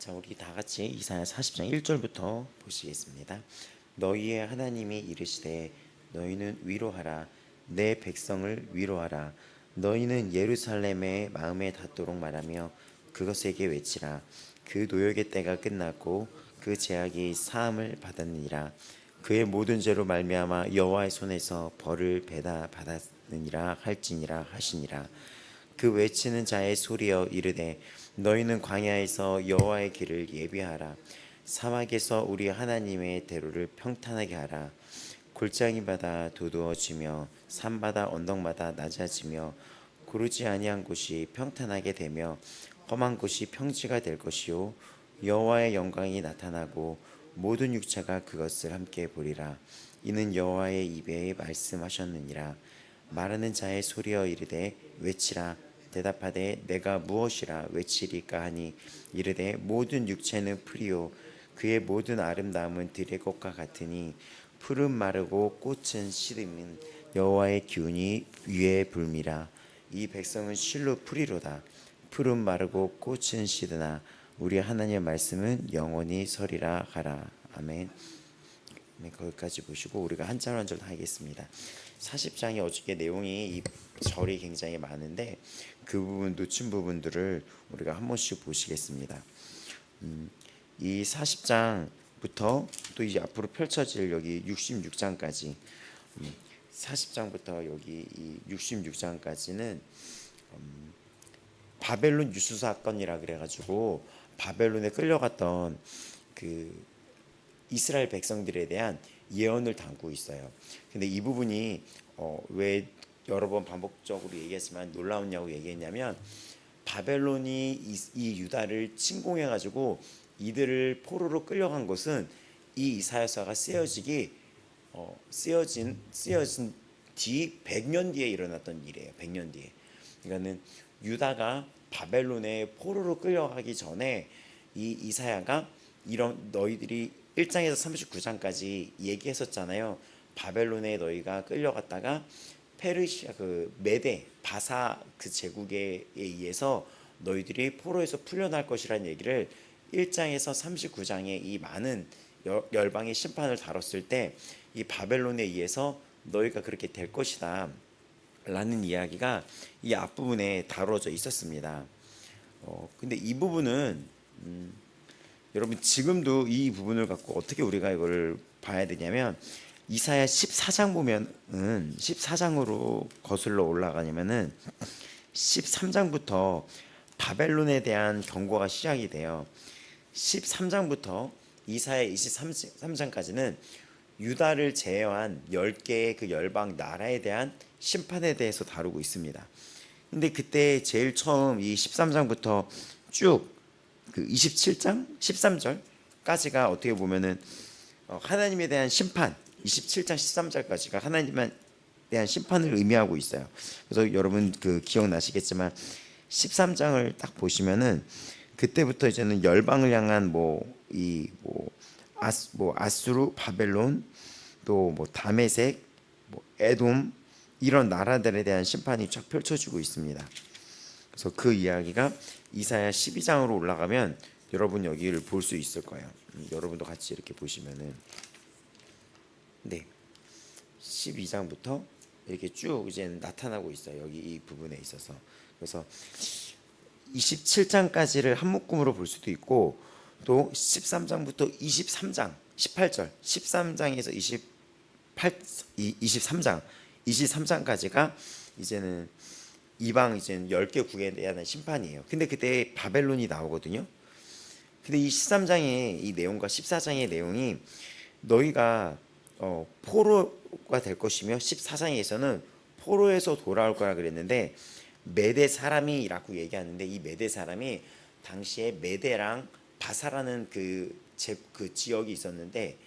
자, 우리 다 같이 이사야 40장 1절부터 보시겠습니다. 너희의 하나님이 이르시되 너희는 위로하라. 내 백성을 위로하라. 너희는 예루살렘의 마음에 닿도록 말하며 그것에게 외치라. 그 노역의 때가 끝났고 그 제약이 사함을 받았느니라. 그의 모든 죄로 말미암아 여호와의 손에서 벌을 받았느니라 할지니라 하시니라. 그 외치는 자의 소리여 이르되 너희는 광야에서 여호와의 길을 예비하라. 사막에서 우리 하나님의 대로를 평탄하게 하라. 골짜기 바다 도두어지며 산바다 언덕마다 낮아지며 고르지 아니한 곳이 평탄하게 되며 험한 곳이 평지가 될 것이요 여호와의 영광이 나타나고 모든 육체가 그것을 함께 보리라. 이는 여호와의 입에 말씀하셨느니라. 말하는 자의 소리여 이르되 외치라. 대답하되 내가 무엇이라 외치리까 하니 이르되 모든 육체는 풀이요 그의 모든 아름다움은 들의 것과 같으니 풀은 마르고 꽃은 시듬은 여호와의 기운이 위에 불미라. 이 백성은 실로 풀이로다. 풀은 마르고 꽃은 시드나 우리 하나님의 말씀은 영원히 서리라 하라. 아멘. 네, 거기까지 보시고 우리가 한 절 한 절 하겠습니다. 40장이 어저께 내용이 이 절이 굉장히 많은데 그 부분 놓친 부분들을 우리가 한 번씩 보시겠습니다. 이 40장부터 또 이제 앞으로 펼쳐질 여기 66장까지 40장부터 여기 이 66장까지는 바벨론 유수 사건이라 그래가지고 바벨론에 끌려갔던 그 이스라엘 백성들에 대한 예언을 담고 있어요. 근데 이 부분이 왜 여러 번 반복적으로 얘기했지만 놀라웠냐고 얘기했냐면 바벨론이 이 유다를 침공해가지고 이들을 포로로 끌려간 것은 이 이사야서가 쓰여진 뒤 100년 뒤에 일어났던 일이에요. 100년 뒤에. 그러니까는 유다가 바벨론에 포로로 끌려가기 전에 이 이사야가 이런 너희들이 1장에서 39장까지 얘기했었잖아요. 바벨론에 너희가 끌려갔다가 페르시아 그 메데 바사 그 제국에 의해서 너희들이 포로에서 풀려날 것이라는 얘기를 1장에서 39장의 이 많은 열방의 심판을 다뤘을 때 이 바벨론에 의해서 너희가 그렇게 될 것이다 라는 이야기가 이 앞부분에 다뤄져 있었습니다. 근데 이 부분은 여러분 지금도 이 부분을 갖고 어떻게 우리가 이걸 봐야 되냐면 이사야 14장 보면은 14장으로 거슬러 올라가냐면은 13장부터 바벨론에 대한 경고가 시작이 돼요. 13장부터 이사야 23장까지는 유다를 제외한 10개의 그 열방 나라에 대한 심판에 대해서 다루고 있습니다. 근데 그때 제일 처음 이 13장부터 쭉 그 27장 13절까지가 어떻게 보면은 하나님에 대한 심판 27장 13절까지가 하나님에 대한 심판을 의미하고 있어요. 그래서 여러분 그 기억나시겠지만 13장을 딱 보시면은 그때부터 이제는 열방을 향한 아수르, 바벨론, 또 다메섹, 에돔 이런 나라들에 대한 심판이 쫙 펼쳐지고 있습니다. 그래서 그 이야기가 이사야 12장으로 올라가면 여러분 여기를 볼 수 있을 거예요. 여러분도 같이 이렇게 보시면은 네 12장부터 이렇게 쭉 이제 나타나고 있어요. 여기 이 부분에 있어서. 그래서 27장까지를 한 묶음으로 볼 수도 있고 또 13장부터 23장 18절 13장에서 23장까지가 이제는 이방 이제 10개 국에 대한 심판이에요. 근데 그때 바벨론이 나오거든요. 근데 이 13장의 이 내용과 14장의 내용이 너희가 포로가 될 것이며 14장에서는 포로에서 돌아올 거라 그랬는데 메대 사람이라고 얘기하는데 이 메대 사람이 당시에 메대랑 바사라는 그 지역이 있었는데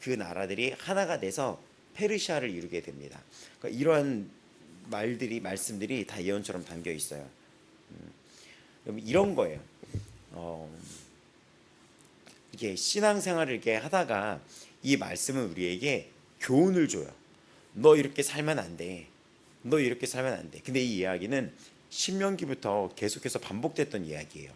그 나라들이 하나가 돼서 페르시아를 이루게 됩니다. 그러니까 이런 말씀들이 다 예언처럼 담겨 있어요. 이런 거예요. 이게 신앙생활을 이렇게 하다가 이 말씀은 우리에게 교훈을 줘요. 너 이렇게 살면 안 돼. 너 이렇게 살면 안 돼. 근데 이 이야기는 신명기부터 계속해서 반복됐던 이야기예요.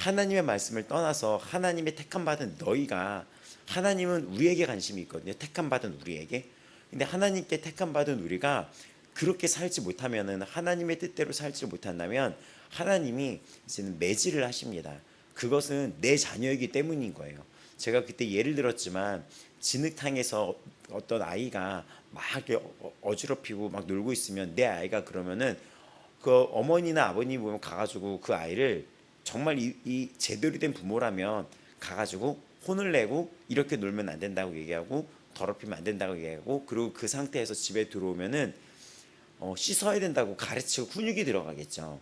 하나님의 말씀을 떠나서 하나님의 택함 받은 너희가, 하나님은 우리에게 관심이 있거든요. 택함 받은 우리에게. 근데 하나님께 택함 받은 우리가 그렇게 살지 못하면은, 하나님의 뜻대로 살지 못한다면 하나님이 이제는 매질을 하십니다. 그것은 내 자녀이기 때문인 거예요. 제가 그때 예를 들었지만, 진흙탕에서 어떤 아이가 막 이렇게 어지럽히고 막 놀고 있으면, 내 아이가 그러면은 그 어머니나 아버님 보면 가가지고 그 아이를, 정말 이 제대로 된 부모라면 가가지고 혼을 내고 이렇게 놀면 안 된다고 얘기하고, 더럽히면 안 된다고 얘기하고, 그리고 그 상태에서 집에 들어오면은 씻어야 된다고 가르치고 훈육이 들어가겠죠.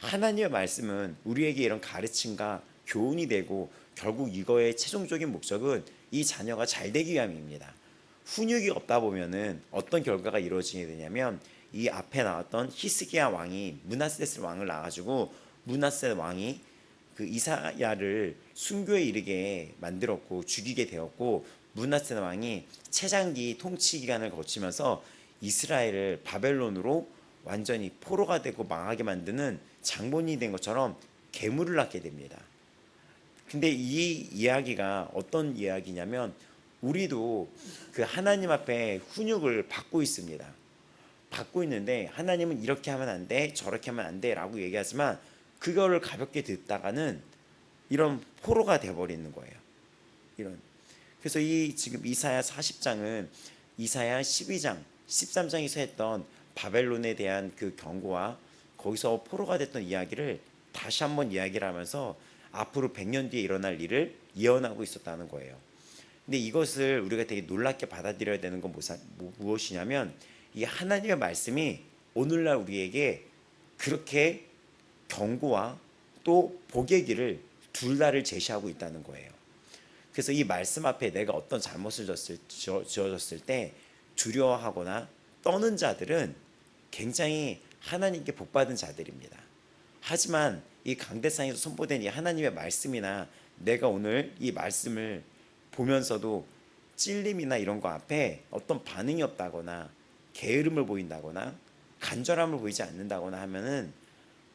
하나님의 말씀은 우리에게 이런 가르침과 교훈이 되고, 결국 이거의 최종적인 목적은 이 자녀가 잘 되기 위함입니다. 훈육이 없다 보면은 어떤 결과가 이루어지게 되냐면, 이 앞에 나왔던 히스기야 왕이 므낫세 왕을 낳아가지고, 므낫세 왕이 그 이사야를 순교에 이르게 만들었고 죽이게 되었고, 므낫세 왕이 최장기 통치 기간을 거치면서 이스라엘을 바벨론으로 완전히 포로가 되고 망하게 만드는 장본인이 된 것처럼 괴물을 낳게 됩니다. 근데 이 이야기가 어떤 이야기냐면, 우리도 그 하나님 앞에 훈육을 받고 있습니다. 받고 있는데 하나님은 이렇게 하면 안 돼, 저렇게 하면 안 돼 라고 얘기하지만, 그거를 가볍게 듣다가는 이런 포로가 돼버리는 거예요. 이런. 그래서 이 지금 이사야 40장은 이사야 12장 13장에서 했던 바벨론에 대한 그 경고와 거기서 포로가 됐던 이야기를 다시 한번 이야기를 하면서 앞으로 100년 뒤에 일어날 일을 예언하고 있었다는 거예요. 근데 이것을 우리가 되게 놀랍게 받아들여야 되는 건 무엇이냐면, 이 하나님의 말씀이 오늘날 우리에게 그렇게 경고와 또 복의 길을 둘 다를 제시하고 있다는 거예요. 그래서 이 말씀 앞에 내가 어떤 잘못을 지어졌을 때 두려워하거나 떠는 자들은 굉장히 하나님께 복받은 자들입니다. 하지만 이 강대상에서 선포된 이 하나님의 말씀이나, 내가 오늘 이 말씀을 보면서도 찔림이나 이런 거 앞에 어떤 반응이 없다거나 게으름을 보인다거나 간절함을 보이지 않는다거나 하면은,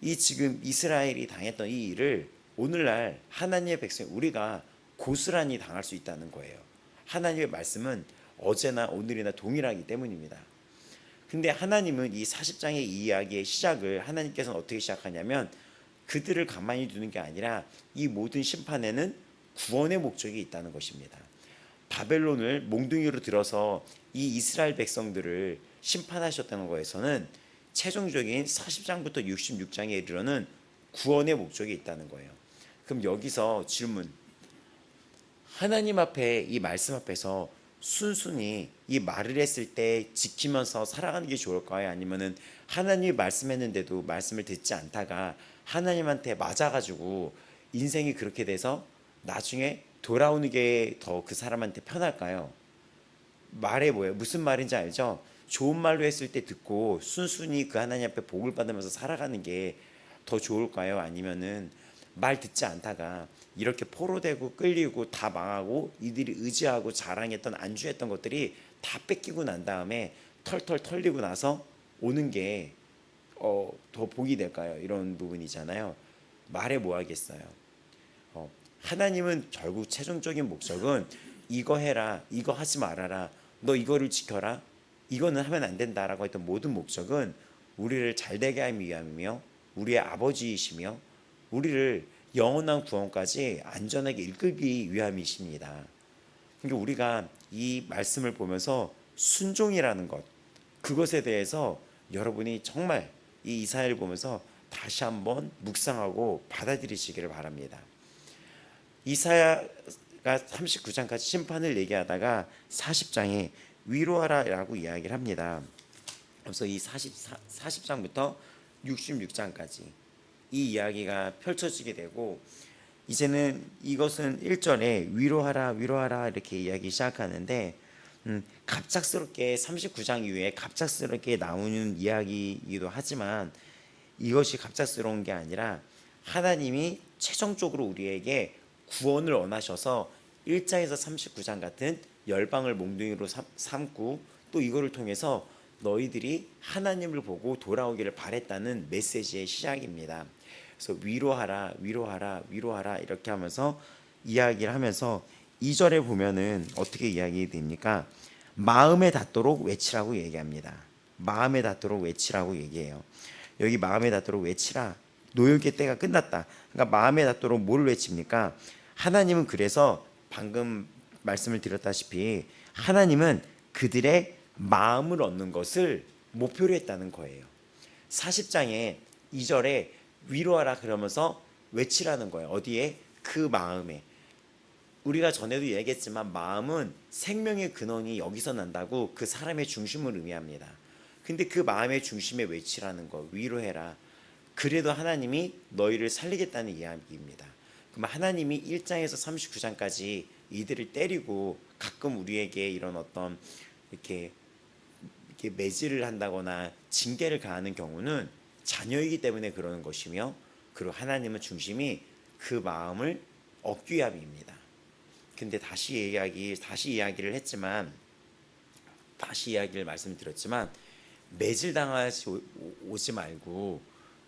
이 지금 이스라엘이 당했던 이 일을 오늘날 하나님의 백성 우리가 고스란히 당할 수 있다는 거예요. 하나님의 말씀은 어제나 오늘이나 동일하기 때문입니다. 근데 하나님은 이 40장의 이 이야기의 시작을, 하나님께서는 어떻게 시작하냐면, 그들을 가만히 두는 게 아니라 이 모든 심판에는 구원의 목적이 있다는 것입니다. 바벨론을 몽둥이로 들어서 이 이스라엘 백성들을 심판하셨다는 거에서는 최종적인 40장부터 66장에 이르러는 구원의 목적이 있다는 거예요. 그럼 여기서 질문, 하나님 앞에, 이 말씀 앞에서 순순히 이 말을 했을 때 지키면서 살아가는 게 좋을까요? 아니면은 하나님이 말씀했는데도 말씀을 듣지 않다가 하나님한테 맞아가지고 인생이 그렇게 돼서 나중에 돌아오는 게 더 그 사람한테 편할까요? 말에 뭐예요? 무슨 말인지 알죠? 좋은 말로 했을 때 듣고 순순히 그 하나님 앞에 복을 받으면서 살아가는 게 더 좋을까요? 아니면은 말 듣지 않다가 이렇게 포로되고 끌리고 다 망하고 이들이 의지하고 자랑했던 안주했던 것들이 다 뺏기고 난 다음에 털털 털리고 나서 오는 게 더 복이 될까요? 이런 부분이잖아요. 말에 뭐 하겠어요? 하나님은 결국 최종적인 목적은 이거 해라, 이거 하지 말아라, 너 이거를 지켜라, 이거는 하면 안 된다라고 했던 모든 목적은 우리를 잘되게 하기 위함이며, 우리의 아버지이시며 우리를 영원한 구원까지 안전하게 이끌기 위함이십니다. 그러니까 우리가 이 말씀을 보면서 순종이라는 것, 그것에 대해서 여러분이 정말 이 이사야를 보면서 다시 한번 묵상하고 받아들이시기를 바랍니다. 이사야가 39장까지 심판을 얘기하다가 40장에 위로하라라고 이야기를 합니다. 그래서 이 40장부터 66장까지 이 이야기가 펼쳐지게 되고, 이제는 이것은 1절에 위로하라 위로하라 이렇게 이야기 시작하는데, 갑작스럽게 39장 이후에 갑작스럽게 나오는 이야기이기도 하지만, 이것이 갑작스러운 게 아니라 하나님이 최종적으로 우리에게 구원을 원하셔서 1장에서 39장 같은 열방을 몽둥이로 삼고, 또 이거를 통해서 너희들이 하나님을 보고 돌아오기를 바랬다는 메시지의 시작입니다. 그래서 위로하라, 위로하라, 위로하라 이렇게 하면서 이야기를 하면서 2절에 보면은 어떻게 이야기됩니까? 마음에 닿도록 외치라고 얘기합니다. 마음에 닿도록 외치라고 얘기해요. 여기 마음에 닿도록 외치라. 노역의 때가 끝났다. 그러니까 마음에 닿도록 뭘 외칩니까? 하나님은 그래서 방금 말씀을 드렸다시피 하나님은 그들의 마음을 얻는 것을 목표로 했다는 거예요. 40장에 2절에 위로하라 그러면서 외치라는 거예요. 어디에? 그 마음에. 우리가 전에도 얘기했지만 마음은 생명의 근원이 여기서 난다고 그 사람의 중심을 의미합니다. 근데 그 마음의 중심에 외치라는 거, 위로해라. 그래도 하나님이 너희를 살리겠다는 이야기입니다. 그럼 하나님이 1장에서 39장까지 이들을 때리고 가끔 우리에게 이런 어떤 이렇게 매질을 한다거나 징계를 가하는 경우는 자녀이기 때문에 그러는 것이며, 그리고 하나님은 중심이 그 마음을 얻기 위함입니다. 근데 다시 이야기를 했지만, 다시 이야기를 말씀드렸지만, 매질 당하지 오지 말고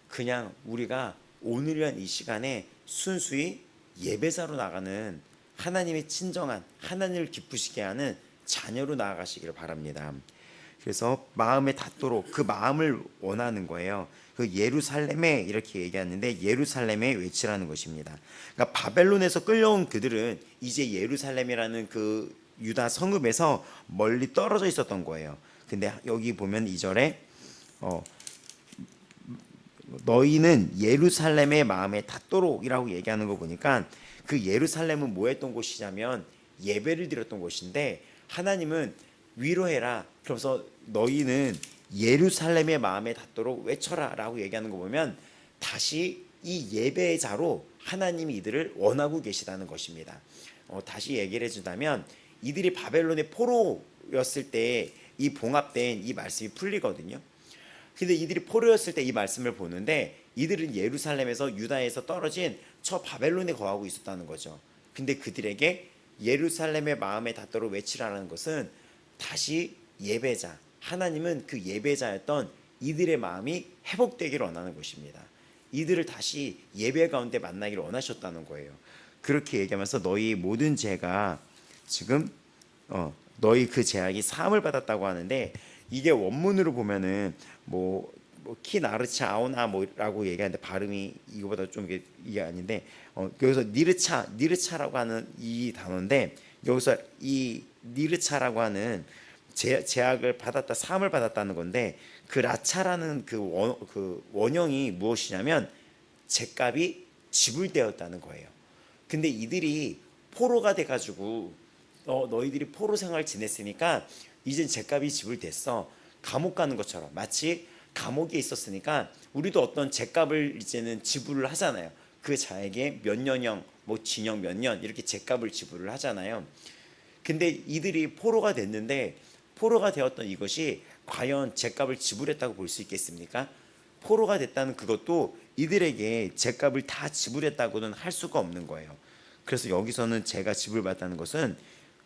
그냥 우리가 오늘이란 이 시간에 순수히 예배자로 나가는, 하나님의 친정한, 하나님을 기쁘시게 하는 자녀로 나아가시기를 바랍니다. 그래서 마음에 닿도록 그 마음을 원하는 거예요. 그 예루살렘에 이렇게 얘기하는데 예루살렘에 외치라는 것입니다. 그러니까 바벨론에서 끌려온 그들은 이제 예루살렘이라는 그 유다 성읍에서 멀리 떨어져 있었던 거예요. 근데 여기 보면 2절에 너희는 예루살렘의 마음에 닿도록이라고 얘기하는 거 보니까 그 예루살렘은 뭐 했던 곳이냐면 예배를 드렸던 곳인데, 하나님은 위로해라. 그래서 너희는 예루살렘의 마음에 닿도록 외쳐라 라고 얘기하는 거 보면 다시 이 예배자로 하나님이 이들을 원하고 계시다는 것입니다. 다시 얘기를 해준다면 이들이 바벨론의 포로였을 때 이 봉합된 이 말씀이 풀리거든요. 근데 이들이 포로였을 때 이 말씀을 보는데 이들은 예루살렘에서 유다에서 떨어진 저 바벨론에 거하고 있었다는 거죠. 근데 그들에게 예루살렘의 마음에 닿도록 외치라는 것은 다시 예배자, 하나님은 그 예배자였던 이들의 마음이 회복되기를 원하는 것입니다. 이들을 다시 예배 가운데 만나기를 원하셨다는 거예요. 그렇게 얘기하면서 너희 모든 죄가 지금 너희 그 죄악이 사함을 받았다고 하는데, 이게 원문으로 보면은 키나르차 아오나 뭐라고 얘기하는데 발음이 이거보다 좀 이게 아닌데, 여기서 니르차라고 하는 이 단어인데, 여기서 이 니르차라고 하는 제약을 받았다, 사함을 받았다는 건데, 그 라차라는 그 원형이 무엇이냐면 죗값이 지불되었다는 거예요. 근데 이들이 포로가 돼가지고 너희들이 포로 생활 지냈으니까 이젠 죗값이 지불됐어. 감옥 가는 것처럼, 마치 감옥에 있었으니까 우리도 어떤 죗값을 이제는 지불을 하잖아요. 그 자에게 몇 년형, 징역 몇 년 이렇게 죗값을 지불을 하잖아요. 근데 이들이 포로가 됐는데, 포로가 되었던 이것이 과연 죗값을 지불했다고 볼 수 있겠습니까? 포로가 됐다는 그것도 이들에게 죗값을 다 지불했다고는 할 수가 없는 거예요. 그래서 여기서는 죄가 지불받았다는 것은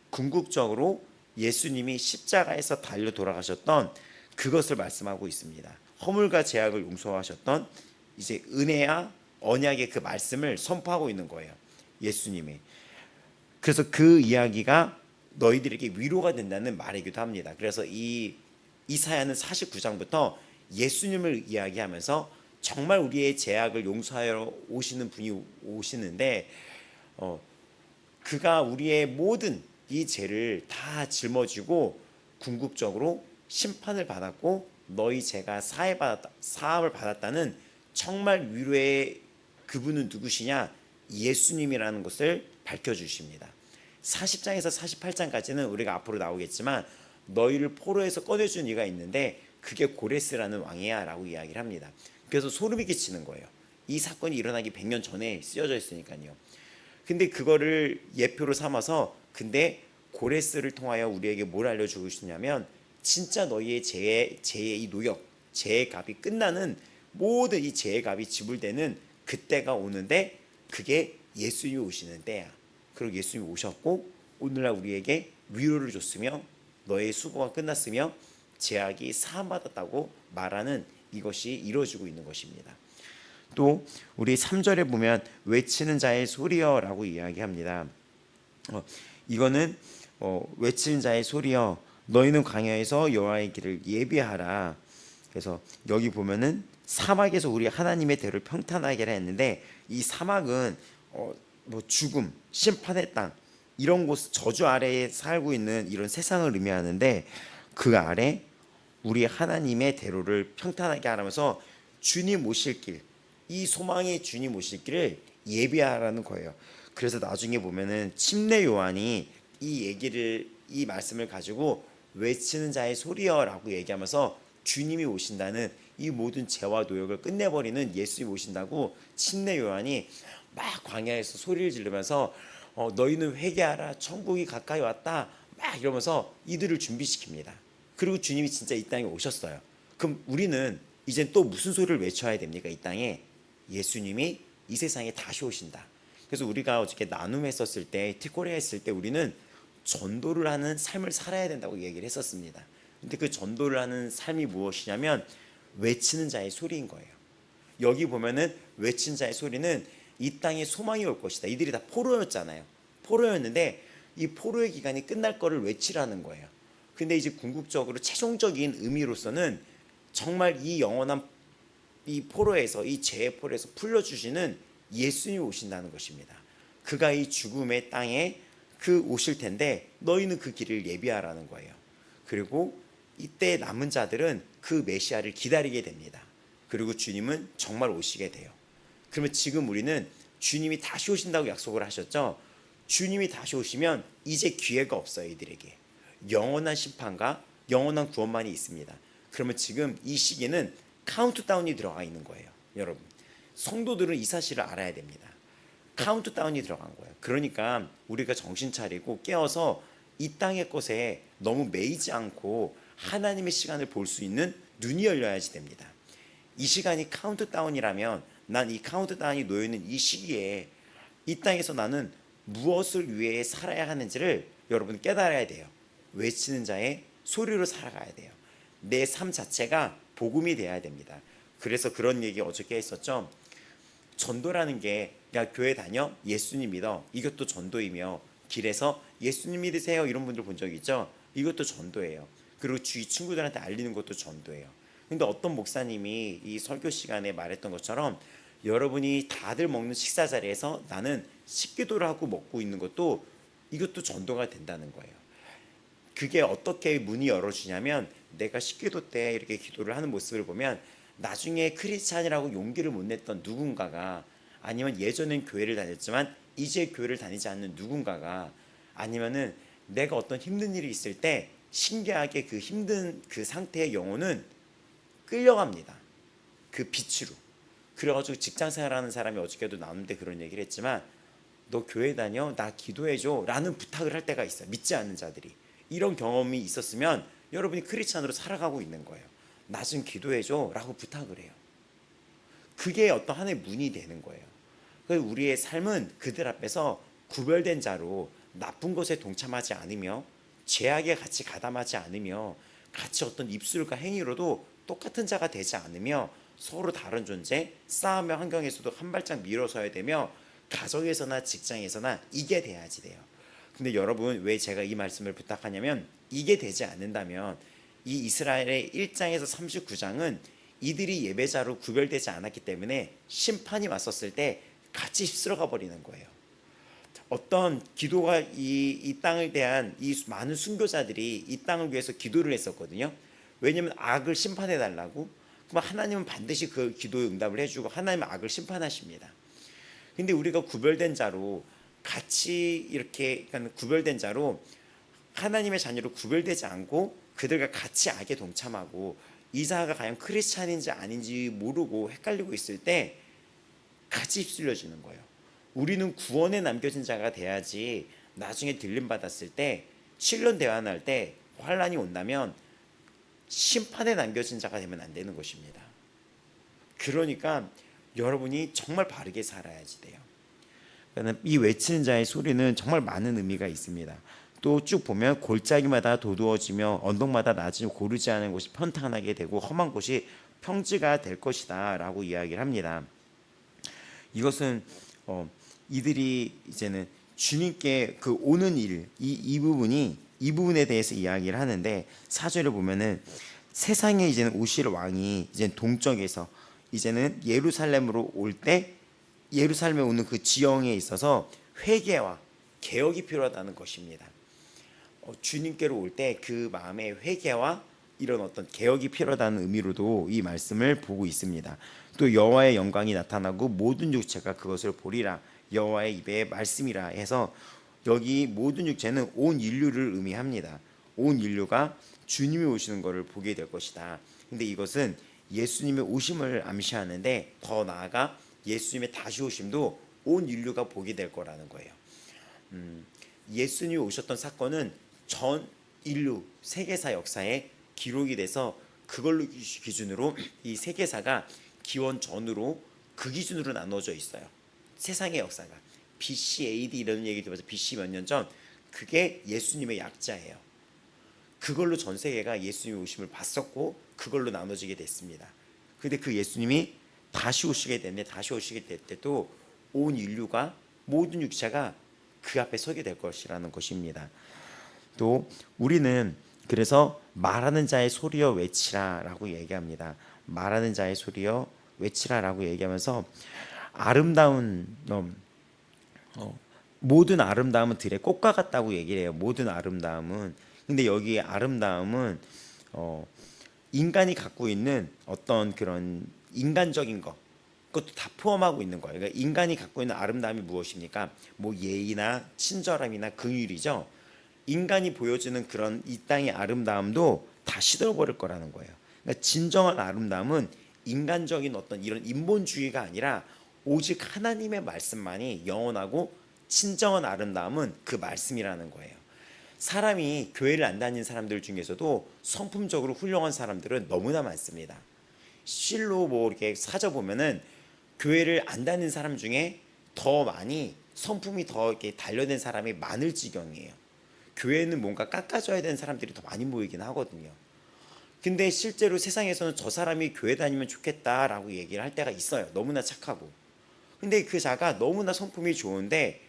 궁극적으로 예수님이 십자가에서 달려 돌아가셨던 그것을 말씀하고 있습니다. 허물과 죄악을 용서하셨던 이제 은혜와 언약의 그 말씀을 선포하고 있는 거예요, 예수님이. 그래서 그 이야기가 너희들에게 위로가 된다는 말이기도 합니다. 그래서 이사야는 49장부터 예수님을 이야기하면서 정말 우리의 죄악을 용서하여 오시는 분이 오시는데, 그가 우리의 모든 이 죄를 다 짊어지고 궁극적으로 심판을 받았고 너희 죄가 사함을 받았다는 정말 위로의 그분은 누구시냐? 예수님이라는 것을 밝혀주십니다. 40장에서 48장까지는 우리가 앞으로 나오겠지만 너희를 포로에서 꺼내준 이가 있는데 그게 고레스라는 왕이야 라고 이야기를 합니다. 그래서 소름이 끼치는 거예요. 이 사건이 일어나기 100년 전에 쓰여져 있으니까요. 근데 그거를 예표로 삼아서, 근데 고레스를 통하여 우리에게 뭘 알려주고 싶냐면 진짜 너희의 죄의 이 노역, 죄의 값이 끝나는, 모든 이 죄의 값이 지불되는 그때가 오는데 그게 예수님이 오시는 때야. 그리고 예수님이 오셨고 오늘날 우리에게 위로를 줬으며 너의 수고가 죄악이 사함받았다고 말하는 이것이 이루어지고 있는 것입니다. 또 우리 3절에 보면 외치는 자의 소리여라고 이야기합니다. 이거는 외치는 자의 소리여 너희는 광야에서 여호와의 길을 예비하라. 그래서 여기 보면은 사막에서 우리 하나님의 대를 평탄하게 하라 했는데, 이 사막은 뭐 죽음, 심판의 땅, 이런 곳, 저주 아래에 살고 있는 이런 세상을 의미하는데, 그 아래 우리 하나님의 대로를 평탄하게 하라면서 주님 오실 길, 이 소망의 주님 오실 길을 예비하라는 거예요. 그래서 나중에 보면은 침례 요한이 이 말씀을 가지고 외치는 자의 소리여라고 얘기하면서 주님이 오신다는, 이 모든 죄와 노역을 끝내버리는 예수님이 오신다고 침례 요한이 막 광야에서 소리를 지르면서 너희는 회개하라, 천국이 가까이 왔다, 막 이러면서 이들을 준비시킵니다. 그리고 주님이 진짜 이 땅에 오셨어요. 그럼 우리는 이제 또 무슨 소리를 외쳐야 됩니까? 이 땅에 예수님이 이 세상에 다시 오신다. 그래서 우리가 어저께 나눔했었을 때, 티코레 했을 때 우리는 전도를 하는 삶을 살아야 된다고 얘기를 했었습니다. 근데 그 전도를 하는 삶이 무엇이냐면 외치는 자의 소리인 거예요. 여기 보면은 외친 자의 소리는 이 땅에 소망이 올 것이다. 이들이 다 포로였잖아요. 포로였는데 이 포로의 기간이 끝날 거를 외치라는 거예요. 근데 이제 궁극적으로 최종적인 의미로서는 정말 이 영원한 이 포로에서, 이 죄의 포로에서 풀려주시는 예수님이 오신다는 것입니다. 그가 이 죽음의 땅에 오실 텐데 너희는 그 길을 예비하라는 거예요. 그리고 이때 남은 자들은 그 메시아를 기다리게 됩니다. 그리고 주님은 정말 오시게 돼요. 그러면 지금 우리는 주님이 다시 오신다고 약속을 하셨죠. 주님이 다시 오시면 이제 기회가 없어요. 이들에게 영원한 심판과 영원한 구원만이 있습니다. 그러면 지금 이 시기는 카운트다운이 들어가 있는 거예요. 여러분, 성도들은 이 사실을 알아야 됩니다. 카운트다운이 들어간 거예요. 그러니까 우리가 정신 차리고 깨어서 이 땅의 것에 너무 매이지 않고 하나님의 시간을 볼 수 있는 눈이 열려야지 됩니다. 이 시간이 카운트다운이라면 난 이 카운트다운이 놓여있는 이 시기에 이 땅에서 나는 무엇을 위해 살아야 하는지를 여러분 깨달아야 돼요. 외치는 자의 소리로 살아가야 돼요. 내 삶 자체가 복음이 돼야 됩니다. 그래서 그런 얘기 어저께 했었죠. 전도라는 게 그냥 교회 다녀, 예수님 믿어, 이것도 전도이며, 길에서 예수님 믿으세요 이런 분들 본 적 있죠? 이것도 전도예요. 그리고 주위 친구들한테 알리는 것도 전도예요. 근데 어떤 목사님이 이 설교 시간에 말했던 것처럼 여러분이 다들 먹는 식사 자리에서 나는 식기도를 하고 먹고 있는 것도, 이것도 전도가 된다는 거예요. 그게 어떻게 문이 열어주냐면, 내가 식기도 때 이렇게 기도를 하는 모습을 보면 나중에 크리스찬이라고 용기를 못 냈던 누군가가, 아니면 예전엔 교회를 다녔지만 이제 교회를 다니지 않는 누군가가, 아니면은 내가 어떤 힘든 일이 있을 때 신기하게 그 힘든 그 상태의 영혼은 끌려갑니다. 그 빛으로. 그래가지고 직장생활하는 사람이 어저께도 나오는데 그런 얘기를 했지만, 너 교회 다녀, 나 기도해줘 라는 부탁을 할 때가 있어요. 믿지 않는 자들이. 이런 경험이 있었으면 여러분이 크리스찬으로 살아가고 있는 거예요. 나 좀 기도해줘 라고 부탁을 해요. 그게 어떤 하나의 문이 되는 거예요. 그래서 우리의 삶은 그들 앞에서 구별된 자로, 나쁜 것에 동참하지 않으며 죄악에 같이 가담하지 않으며 같이 어떤 입술과 행위로도 똑같은 자가 되지 않으며 서로 다른 존재, 싸움의 환경에서도 한 발짝 밀어서야 되며 가정에서나 직장에서나 이게 돼야지 돼요. 근데 여러분, 왜 제가 이 말씀을 부탁하냐면, 이게 되지 않는다면 이 이스라엘의 1장에서 39장은 이들이 예배자로 구별되지 않았기 때문에 심판이 왔었을 때 같이 휩쓸어가 버리는 거예요. 어떤 기도가 이 땅을 대한 이 많은 순교자들이 이 땅을 위해서 기도를 했었거든요. 왜냐하면 악을 심판해 달라고. 그럼 하나님은 반드시 그 기도에 응답을 해주고 하나님은 악을 심판하십니다. 근데 우리가 구별된 자로 같이 이렇게, 그러니까 구별된 자로 하나님의 자녀로 구별되지 않고 그들과 같이 악에 동참하고 이 자가 과연 크리스찬인지 아닌지 모르고 헷갈리고 있을 때 같이 휩쓸려지는 거예요. 우리는 구원에 남겨진 자가 돼야지 나중에 들림 받았을 때, 7년 대환할 때 환란이 온다면 심판에 남겨진 자가 되면 안 되는 것입니다. 그러니까 여러분이 정말 바르게 살아야지 돼요. 이 외치는 자의 소리는 정말 많은 의미가 있습니다. 또 쭉 보면 골짜기마다 도두어지며 언덕마다 낮은 고르지 않은 곳이 평탄하게 되고 험한 곳이 평지가 될 것이다 라고 이야기를 합니다. 이것은 이들이 이제는 주님께 그 오는 일, 이 부분이 이 부분에 대해서 이야기를 하는데 4절을 보면은 세상에 이제는 오실 왕이 이제 동쪽에서 이제는 예루살렘으로 올 때 예루살렘에 오는 그 지형에 있어서 회개와 개혁이 필요하다는 것입니다. 주님께로 올 때 그 마음의 회개와 이런 어떤 개혁이 필요하다는 의미로도 이 말씀을 보고 있습니다. 또 여호와의 영광이 나타나고 모든 육체가 그것을 보리라. 여호와의 입의 말씀이라 해서 여기 모든 육체는 온 인류를 의미합니다. 온 인류가 주님이 오시는 것을 보게 될 것이다. 근데 이것은 예수님의 오심을 암시하는데 더 나아가 예수님의 다시 오심도 온 인류가 보게 될 거라는 거예요. 예수님이 오셨던 사건은 전 인류 세계사 역사에 기록이 돼서 그걸로 기준으로 이 세계사가 기원 전으로 그 기준으로 나눠져 있어요. 세상의 역사가 BC, AD 이런 얘기 들어서 BC 몇 년 전 그게 예수님의 약자예요. 그걸로 전 세계가 예수님의 오심을 봤었고 그걸로 나눠지게 됐습니다. 근데 그 예수님이 다시 오시게 됐는데 다시 오시게 될 때도 온 인류가 모든 육체가 그 앞에 서게 될 것이라는 것입니다. 또 우리는 그래서 말하는 자의 소리여 외치라라고 얘기합니다. 말하는 자의 소리여 외치라라고 얘기하면서 아름다운 모든 아름다움은 들의 꽃과 같다고 얘기를 해요. 모든 아름다움은. 근데 여기 아름다움은 인간이 갖고 있는 어떤 그런 인간적인 것 그것도 다 포함하고 있는 거예요. 그러니까 인간이 갖고 있는 아름다움이 무엇입니까? 뭐 예의나 친절함이나 긍휼이죠. 인간이 보여주는 그런 이 땅의 아름다움도 다 시들어버릴 거라는 거예요. 그러니까 진정한 아름다움은 인간적인 어떤 이런 인본주의가 아니라 오직 하나님의 말씀만이 영원하고 진정한 아름다움은 그 말씀이라는 거예요. 사람이 교회를 안 다니는 사람들 중에서도 성품적으로 훌륭한 사람들은 너무나 많습니다. 실로 뭐 이렇게 찾아보면은 교회를 안 다니는 사람 중에 더 많이 성품이 더 이렇게 단련된 사람이 많을 지경이에요. 교회는 뭔가 깎아줘야 되는 사람들이 더 많이 모이긴 하거든요. 근데 실제로 세상에서는 저 사람이 교회 다니면 좋겠다라고 얘기를 할 때가 있어요. 너무나 착하고. 근데 그 자가 너무나 성품이 좋은데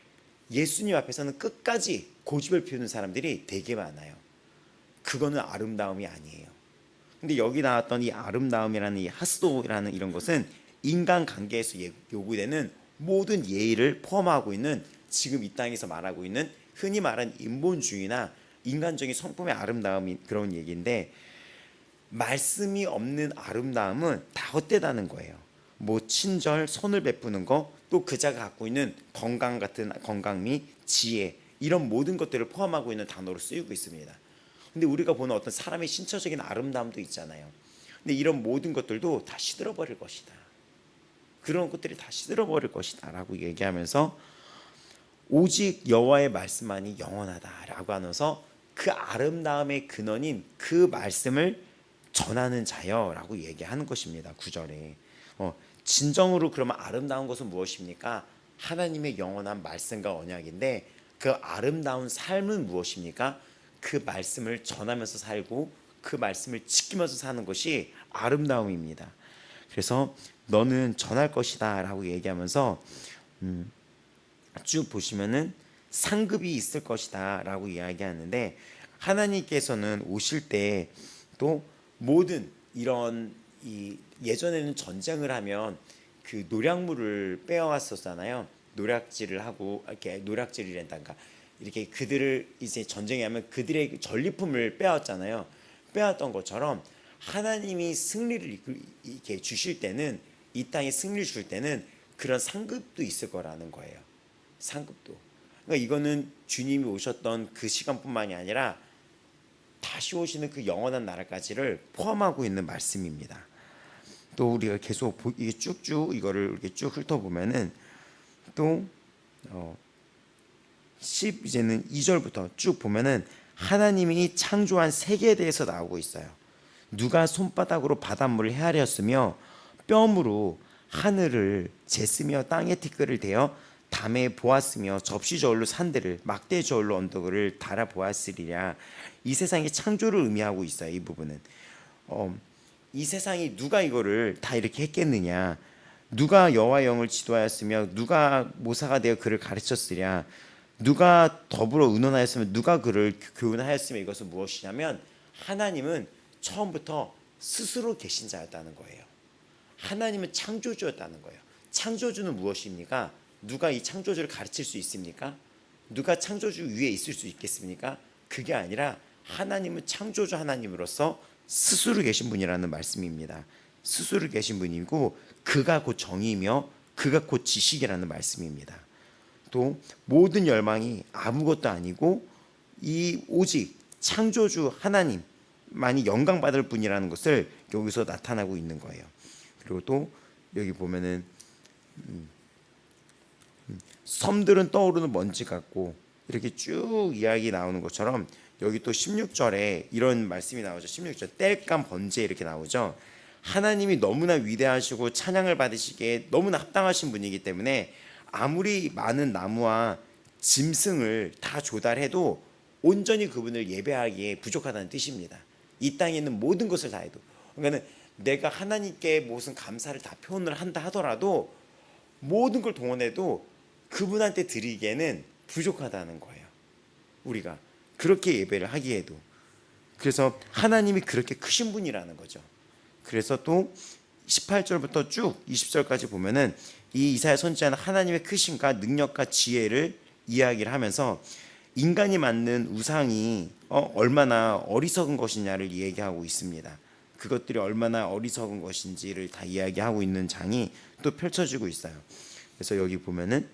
예수님 앞에서는 끝까지 고집을 피우는 사람들이 되게 많아요. 그거는 아름다움이 아니에요. 근데 여기 나왔던 이 아름다움이라는 이 하스도라는 이런 것은 인간관계에서 요구되는 모든 예의를 포함하고 있는 지금 이 땅에서 말하고 있는 흔히 말하는 인본주의나 인간적인 성품의 아름다움이 그런 얘기인데 말씀이 없는 아름다움은 다 헛되다는 거예요. 뭐 친절, 선을 베푸는 거, 또 그 자가 갖고 있는 건강 같은 건강미, 지혜 이런 모든 것들을 포함하고 있는 단어로 쓰이고 있습니다. 근데 우리가 보는 어떤 사람의 신체적인 아름다움도 있잖아요. 근데 이런 모든 것들도 다 시들어버릴 것이다. 그런 것들이 다 시들어버릴 것이다 라고 얘기하면서 오직 여호와의 말씀만이 영원하다라고 하면서 그 아름다움의 근원인 그 말씀을 전하는 자여 라고 얘기하는 것입니다. 9절에 진정으로 그러면 아름다운 것은 무엇입니까? 하나님의 영원한 말씀과 언약인데 그 아름다운 삶은 무엇입니까? 그 말씀을 전하면서 살고 그 말씀을 지키면서 사는 것이 아름다움입니다. 그래서 너는 전할 것이다 라고 얘기하면서 쭉 보시면은 상급이 있을 것이다 라고 이야기하는데 하나님께서는 오실 때 또 모든 이런 예전에는 전쟁을 하면 그 노략물을 빼어왔었잖아요. 노략질을 하고 이렇게 노략질이란가 이렇게 그들을 이제 전쟁에 하면 그들의 전리품을 빼왔잖아요. 빼왔던 것처럼 하나님이 승리를 이렇게 주실 때는 이 땅에 승리를 줄 때는 그런 상급도 있을 거라는 거예요. 상급도. 그러니까 이거는 주님이 오셨던 그 시간뿐만이 아니라 다시 오시는 그 영원한 나라까지를 포함하고 있는 말씀입니다. 또 우리가 계속 이게 쭉쭉 이거를 이렇게 쭉 훑어보면은 또 10 이제는 2절부터 쭉 보면은 하나님이 창조한 세계에 대해서 나오고 있어요. 누가 손바닥으로 바닷물을 헤아렸으며 뼘으로 하늘을 쟀으며 땅의 티끌을 대어 담에 보았으며 접시 저울로 산들을 막대 저울로 언덕을 달아 보았으리라. 이 세상의 창조를 의미하고 있어요. 이 부분은 이 세상이 누가 이거를 다 이렇게 했겠느냐. 누가 여호와 영을 지도하였으며 누가 모사가 되어 그를 가르쳤으랴. 누가 더불어 의논하였으면 누가 그를 교훈하였으며. 이것은 무엇이냐면 하나님은 처음부터 스스로 계신 자였다는 거예요. 하나님은 창조주였다는 거예요. 창조주는 무엇입니까? 누가 이 창조주를 가르칠 수 있습니까? 누가 창조주 위에 있을 수 있겠습니까? 그게 아니라 하나님은 창조주 하나님으로서 스스로 계신 분이라는 말씀입니다. 스스로 계신 분이고 그가 곧 정의이며 그가 곧 지식이라는 말씀입니다. 또 모든 열망이 아무것도 아니고 이 오직 창조주 하나님만이 영광받을 분이라는 것을 여기서 나타나고 있는 거예요. 그리고 또 여기 보면은 섬들은 떠오르는 먼지 같고 이렇게 쭉 이야기 나오는 것처럼 여기 또 16절에 이런 말씀이 나오죠. 16절 땔감 번제 이렇게 나오죠. 하나님이 너무나 위대하시고 찬양을 받으시기에 너무나 합당하신 분이기 때문에 아무리 많은 나무와 짐승을 다 조달해도 온전히 그분을 예배하기에 부족하다는 뜻입니다. 이 땅에 있는 모든 것을 다 해도. 그러니까 내가 하나님께 무슨 감사를 다 표현을 한다 하더라도 모든 걸 동원해도 그분한테 드리기에는 부족하다는 거예요. 우리가 그렇게 예배를 하기에도. 그래서 하나님이 그렇게 크신 분이라는 거죠. 그래서 또 18절부터 쭉 20절까지 보면은 이 이사야 선지자는 하나님의 크심과 능력과 지혜를 이야기를 하면서 인간이 만든 우상이 얼마나 어리석은 것이냐를 얘기하고 있습니다. 그것들이 얼마나 어리석은 것인지를 다 이야기하고 있는 장이 또 펼쳐지고 있어요. 그래서 여기 보면은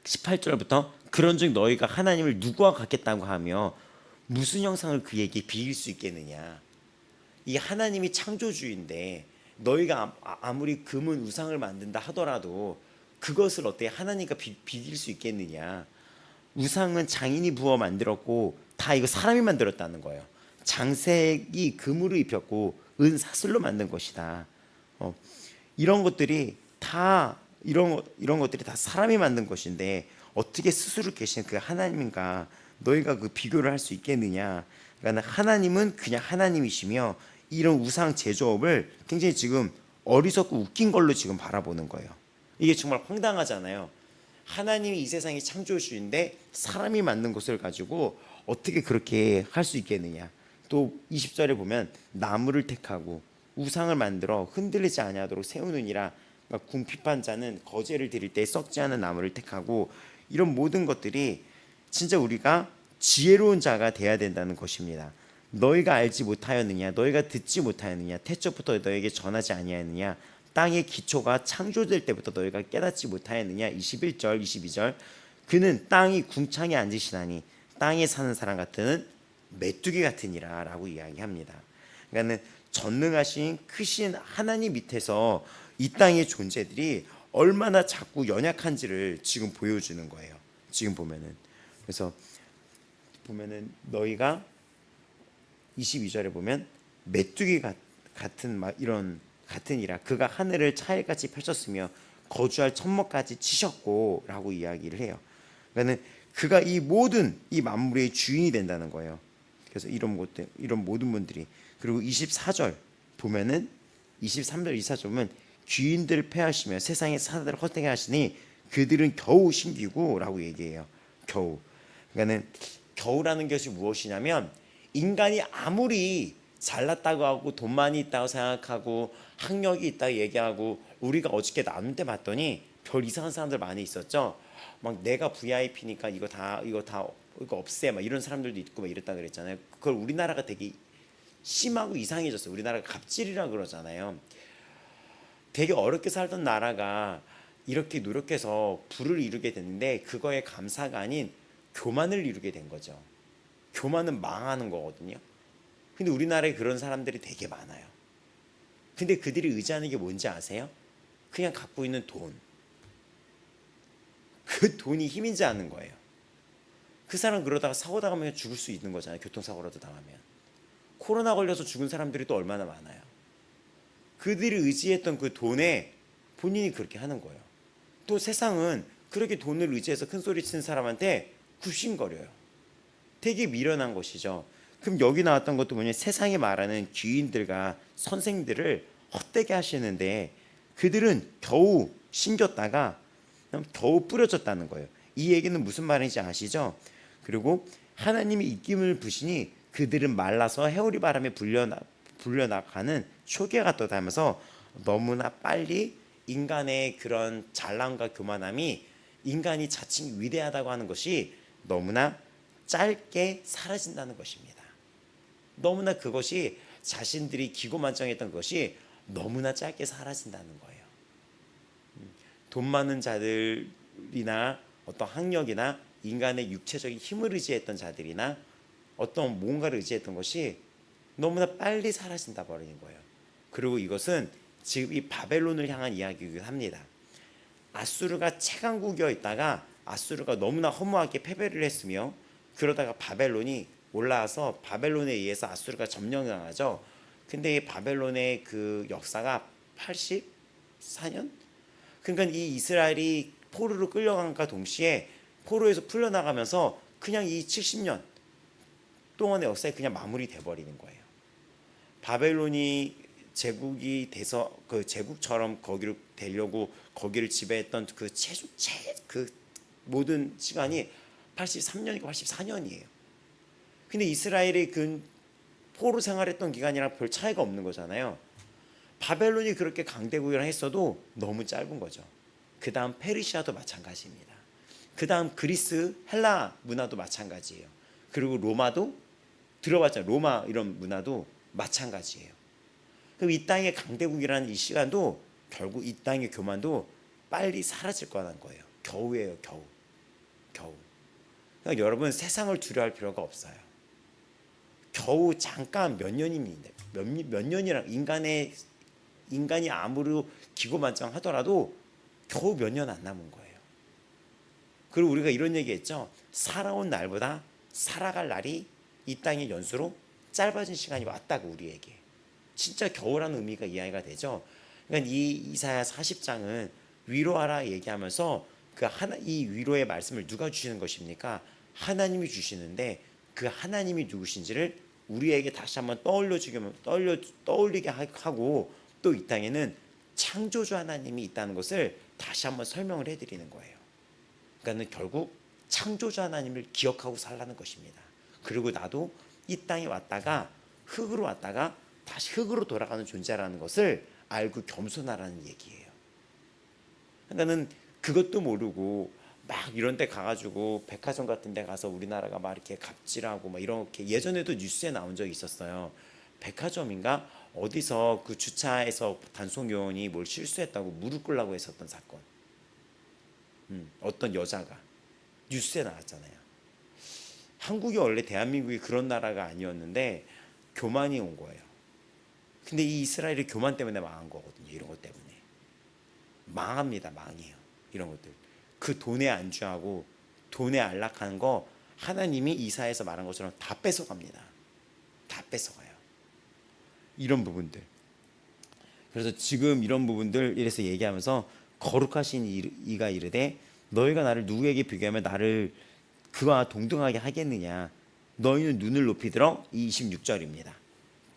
18절부터 그런즉 너희가 하나님을 누구와 같겠다고 하며 무슨 형상을 그에게 비길 수 있겠느냐. 이 하나님이 창조주인데 너희가 아무리 금은 우상을 만든다 하더라도 그것을 어떻게 하나님과 비길 수 있겠느냐. 우상은 장인이 부어 만들었고 다 이거 사람이 만들었다는 거예요. 장색이 금으로 입혔고 은 사슬로 만든 것이다. 이런 것들이 다 이런 것들이 다 사람이 만든 것인데 어떻게 스스로 계신 그 하나님과 너희가 그 비교를 할 수 있겠느냐. 그러니까 하나님은 그냥 하나님이시며 이런 우상 제조업을 굉장히 지금 어리석고 웃긴 걸로 지금 바라보는 거예요. 이게 정말 황당하잖아요. 하나님이 이 세상의 창조주인데 사람이 만든 것을 가지고 어떻게 그렇게 할 수 있겠느냐. 또 20절에 보면 나무를 택하고 우상을 만들어 흔들리지 아니하도록 세우느니라. 그러니까 궁핍한 거제를 드릴 때 썩지 않은 나무를 택하고 이런 모든 것들이 진짜 우리가 지혜로운 자가 돼야 된다는 것입니다. 너희가 알지 못하였느냐, 너희가 듣지 못하였느냐, 태초부터 너에게 전하지 아니하였느냐, 땅의 기초가 창조될 때부터 너희가 깨닫지 못하였느냐. 21절 22절 그는 땅이 궁창에 앉으시나니 땅에 사는 사람 같은 메뚜기 같으니라 라고 이야기합니다. 그러니까 전능하신 크신 하나님 밑에서 이 땅의 존재들이 얼마나 작고 연약한지를 지금 보여주는 거예요. 지금 보면은. 그래서 보면은 너희가 22절에 보면 메뚜기 같은 막 이런 같으니라. 그가 하늘을 차일같이 펼쳤으며 거주할 천목까지 치셨고 라고 이야기를 해요. 그러니까 그가 이 모든 이 만물의 주인이 된다는 거예요. 그래서 이런 모든 분들이. 그리고 24절 보면은 23절 24절 보면 귀인들을 패하시며 세상의 사람들을 헛되게 하시니 그들은 겨우 신기고 라고 얘기해요. 겨우. 그러니까 겨우라는 것이 무엇이냐면 인간이 아무리 잘났다고 하고 돈 많이 있다고 생각하고 학력이 있다고 얘기하고 우리가 어저께 나눈 때 봤더니 별 이상한 사람들 많이 있었죠. 막 내가 VIP니까 이거 없애 막 이런 사람들도 있고 막 이랬다 그랬잖아요. 그걸 우리나라가 되게 심하고 이상해졌어요. 우리나라가 갑질이라 그러잖아요. 되게 어렵게 살던 나라가 이렇게 노력해서 부를 이루게 됐는데 그거에 감사가 아닌 교만을 이루게 된 거죠. 교만은 망하는 거거든요. 근데 우리나라에 그런 사람들이 되게 많아요. 근데 그들이 의지하는 게 뭔지 아세요? 그냥 갖고 있는 돈. 그 돈이 힘이지 않는 거예요. 그 사람 그러다가 사고 당하면 죽을 수 있는 거잖아요. 교통사고라도 당하면. 코로나 걸려서 죽은 사람들이 또 얼마나 많아요. 그들이 의지했던 그 돈에 본인이 그렇게 하는 거예요. 또 세상은 그렇게 돈을 의지해서 큰 소리 치는 사람한테 굽신거려요. 되게 미련한 것이죠. 그럼 여기 나왔던 것도 뭐냐, 세상에 말하는 귀인들과 선생들을 헛되게 하시는데 그들은 겨우 심겼다가 겨우 뿌려졌다는 거예요. 이 얘기는 무슨 말인지 아시죠? 그리고 하나님이 입김을 부시니 그들은 말라서 해오리 바람에 불려나가는 초계가 떠다면서 너무나 빨리 인간의 그런 잘남과 교만함이 인간이 자칭 위대하다고 하는 것이 너무나 짧게 사라진다는 것입니다. 너무나 그것이 자신들이 기고만장했던 것이 너무나 짧게 사라진다는 거예요. 돈 많은 자들이나 어떤 학력이나 인간의 육체적인 힘을 의지했던 자들이나 어떤 뭔가를 의지했던 것이 너무나 빨리 사라진다 버리는 거예요. 그리고 이것은 지금 이 바벨론을 향한 이야기이기도 합니다. 아수르가 최강국이어 있다가 아수르가 너무나 허무하게 패배를 했으며 그러다가 바벨론이 올라와서 바벨론에 의해서 아수르가 점령당하죠. 근데 이 바벨론의 그 역사가 84년? 그러니까 이 이스라엘이 포로로 끌려간과 동시에 포로에서 풀려나가면서 그냥 이 70년 동안의 역사에 그냥 마무리돼 버리는 거예요. 바벨론이 제국이 돼서 그 제국처럼 거기를 되려고 거기를 지배했던 그 모든 시간이 83년이고 84년이에요. 근데 이스라엘이 그 포로 생활했던 기간이랑 별 차이가 없는 거잖아요. 바벨론이 그렇게 강대국이랑 했어도 너무 짧은 거죠. 그 다음 페르시아도 마찬가지입니다. 그 다음 그리스, 헬라 문화도 마찬가지예요. 그리고 로마도 들어봤잖아요. 로마 이런 문화도 마찬가지예요. 그럼 이 땅의 강대국이라는 이 시간도 결국 이 땅의 교만도 빨리 사라질 거라는 거예요. 겨우예요, 겨우. 그러니까 여러분 세상을 두려워할 필요가 없어요. 겨우 잠깐 몇 년입니다. 몇 년이랑 인간이 아무리 기고만장하더라도 겨우 몇 년 안 남은 거예요. 그리고 우리가 이런 얘기했죠. 살아온 날보다 살아갈 날이 이 땅의 연수로 짧아진 시간이 왔다고 우리에게. 진짜 겨우라는 의미가 이해가 되죠. 그러니까 이 이사야 40장은 위로하라 얘기하면서 이 위로의 말씀을 누가 주시는 것입니까? 하나님이 주시는데 그 하나님이 누구신지를 우리에게 다시 한번 떠올리게 하고 또 이 땅에는 창조주 하나님이 있다는 것을 다시 한번 설명을 해드리는 거예요. 그러니까 결국 창조주 하나님을 기억하고 살라는 것입니다. 그리고 나도 이 땅에 왔다가 흙으로 왔다가 다시 흙으로 돌아가는 존재라는 것을 알고 겸손하라는 얘기예요. 그러니까는 그것도 모르고 막 이런 데 가가지고 백화점 같은 데 가서 우리나라가 막 이렇게 갑질하고 막 이렇게 예전에도 뉴스에 나온 적이 있었어요. 백화점인가 어디서 그 주차에서 단속 요원이 뭘 실수했다고 무릎 꿇라고 했었던 사건. 어떤 여자가 뉴스에 나왔잖아요. 한국이 원래 대한민국이 그런 나라가 아니었는데 교만이 온 거예요. 근데 이 이스라엘이 교만 때문에 망한 거거든요. 이런 것 때문에 망합니다. 망해요. 이런 것들 그 돈에 안주하고 돈에 안락하는 거 하나님이 이사야에서 말한 것처럼 다 뺏어갑니다. 다 뺏어가요. 이런 부분들. 그래서 지금 이런 부분들 이래서 얘기하면서 거룩하신 이가 이르되 너희가 나를 누구에게 비교하면 나를 그와 동등하게 하겠느냐. 너희는 눈을 높이 들어. 이 26절입니다.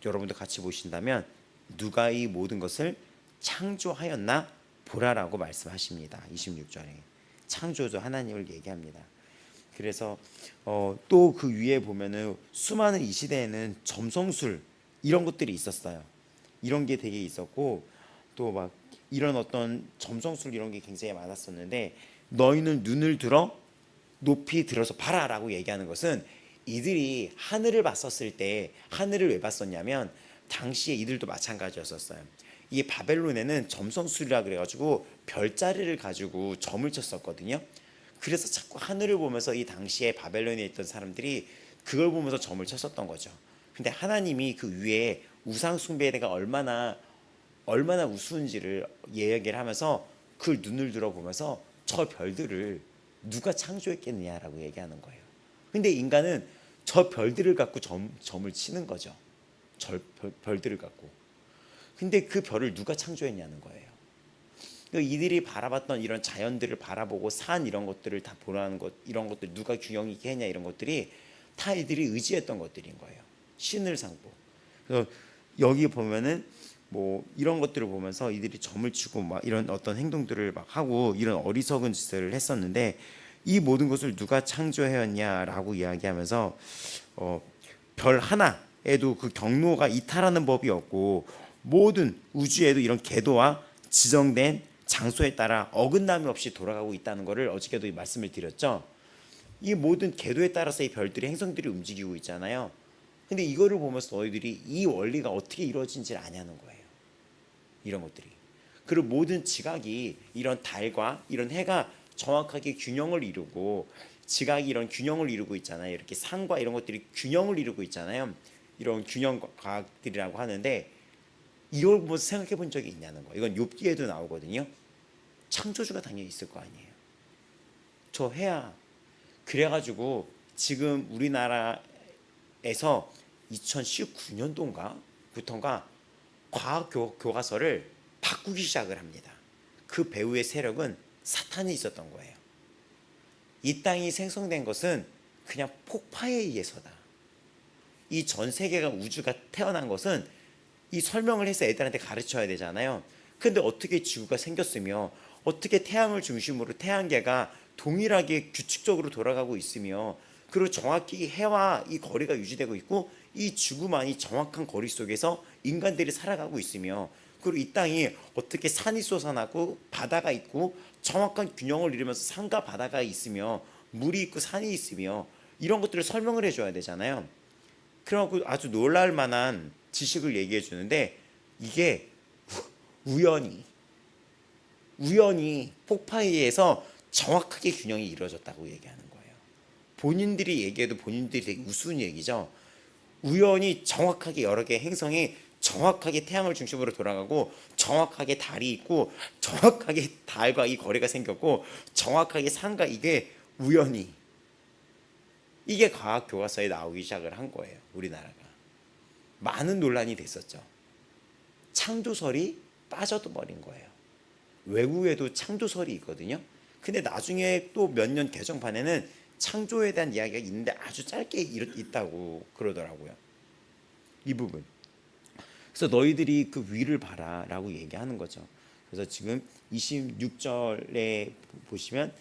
여러분도 같이 보신다면 누가 이 모든 것을 창조하였나 보라라고 말씀하십니다. 26절에 창조주 하나님을 얘기합니다. 그래서 또 그 위에 보면은 수많은 이 시대에는 점성술 이런 것들이 있었어요. 이런 게 되게 있었고 또 막 이런 어떤 점성술 이런 게 굉장히 많았었는데 너희는 눈을 들어 높이 들어서 봐라라고 얘기하는 것은 이들이 하늘을 봤었을 때 하늘을 왜 봤었냐면 당시에 이들도 마찬가지였었어요. 이 바벨론에는 점성술이라 그래가지고 별자리를 가지고 점을 쳤었거든요. 그래서 자꾸 하늘을 보면서 이 당시에 바벨론에 있던 사람들이 그걸 보면서 점을 쳤었던 거죠. 근데 하나님이 그 위에 우상 숭배가 얼마나 우스운지를 얘기를 하면서 그 눈을 들어보면서 저 별들을 누가 창조했겠느냐라고 얘기하는 거예요. 근데 인간은 저 별들을 갖고 점을 치는 거죠. 별들을 갖고. 근데 그 별을 누가 창조했냐는 거예요. 그러니까 이들이 바라봤던 이런 자연들을 바라보고 산 이런 것들을 다 보라는 것, 이런 것들 누가 균형 있게 했냐 이런 것들이 다 이들이 의지했던 것들인 거예요. 신을 삼고. 그래서 여기 보면은 뭐 이런 것들을 보면서 이들이 점을 치고 막 이런 어떤 행동들을 막 하고 이런 어리석은 짓을 했었는데, 이 모든 것을 누가 창조하였냐라고 이야기하면서 별 하나에도 그 경로가 이탈하는 법이 없고, 모든 우주에도 이런 궤도와 지정된 장소에 따라 어긋남이 없이 돌아가고 있다는 것을 어저께도 말씀을 드렸죠. 이 모든 궤도에 따라서 이 별들이 행성들이 움직이고 있잖아요. 근데 이거를 보면서 너희들이 이 원리가 어떻게 이루어진지를 아냐는 거예요. 이런 것들이. 그리고 모든 지각이 이런 달과 이런 해가 정확하게 균형을 이루고, 지각이 이런 균형을 이루고 있잖아요. 이렇게 상과 이런 것들이 균형을 이루고 있잖아요. 이런 균형 과학들이라고 하는데, 이걸 보면서 생각해 본 적이 있냐는 거예요. 이건 욥기에도 나오거든요. 창조주가 당연히 있을 거 아니에요. 저 해야. 그래가지고 지금 우리나라에서 2019년도인가 부터인가 과학 교과서를 바꾸기 시작을 합니다. 그 배후의 세력은 사탄이 있었던 거예요. 이 땅이 생성된 것은 그냥 폭파에 의해서다. 이 전 세계가 우주가 태어난 것은 이 설명을 해서 애들한테 가르쳐야 되잖아요. 근데 어떻게 지구가 생겼으며, 어떻게 태양을 중심으로 태양계가 동일하게 규칙적으로 돌아가고 있으며, 그리고 정확히 해와 이 거리가 유지되고 있고, 이 지구만이 정확한 거리 속에서 인간들이 살아가고 있으며, 그리고 이 땅이 어떻게 산이 솟아나고 바다가 있고 정확한 균형을 이루면서 산과 바다가 있으며 물이 있고 산이 있으며, 이런 것들을 설명을 해줘야 되잖아요. 그래갖고 아주 놀랄 만한 지식을 얘기해 주는데, 이게 우연히 폭파에 의해서 정확하게 균형이 이루어졌다고 얘기하는 거예요. 본인들이 얘기해도 본인들이 되게 우스운 얘기죠. 우연히 정확하게 여러 개의 행성이 정확하게 태양을 중심으로 돌아가고, 정확하게 달이 있고, 정확하게 달과 이 거리가 생겼고, 정확하게 산과, 이게 우연히, 이게 과학 교과서에 나오기 시작을 한 거예요. 우리나라가 많은 논란이 됐었죠. 창조설이 빠져도 버린 거예요. 외국에도 창조설이 있거든요. 근데 나중에 또 몇 년 개정판에는 창조에 대한 이야기가 있는데 아주 짧게 있다고 그러더라고요. 이 부분. 그래서 너희들이 그 위를 봐라 라고 얘기하는 거죠. 그래서 지금 26절에 보시면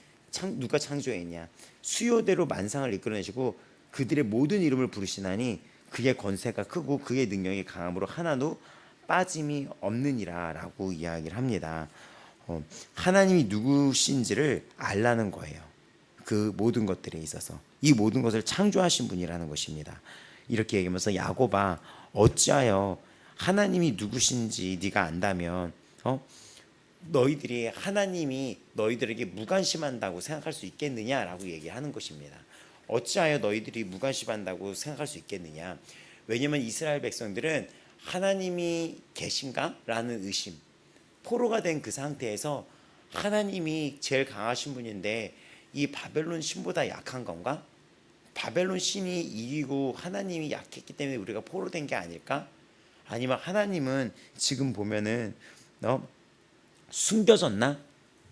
누가 창조했냐, 수요대로 만상을 이끌어내시고 그들의 모든 이름을 부르시나니 그의 권세가 크고 그의 능력이 강함으로 하나도 빠짐이 없느니라 라고 이야기를 합니다. 하나님이 누구신지를 알라는 거예요. 그 모든 것들에 있어서 이 모든 것을 창조하신 분이라는 것입니다. 이렇게 얘기하면서 야곱아, 어찌하여 하나님이 누구신지 네가 안다면 너희들이 하나님이 너희들에게 무관심한다고 생각할 수 있겠느냐라고 얘기하는 것입니다. 어찌하여 너희들이 무관심한다고 생각할 수 있겠느냐. 왜냐하면 이스라엘 백성들은 하나님이 계신가? 라는 의심, 포로가 된 그 상태에서 하나님이 제일 강하신 분인데 이 바벨론 신보다 약한 건가? 바벨론 신이 이기고 하나님이 약했기 때문에 우리가 포로된 게 아닐까? 아니면 하나님은 지금 보면은 숨겨졌나?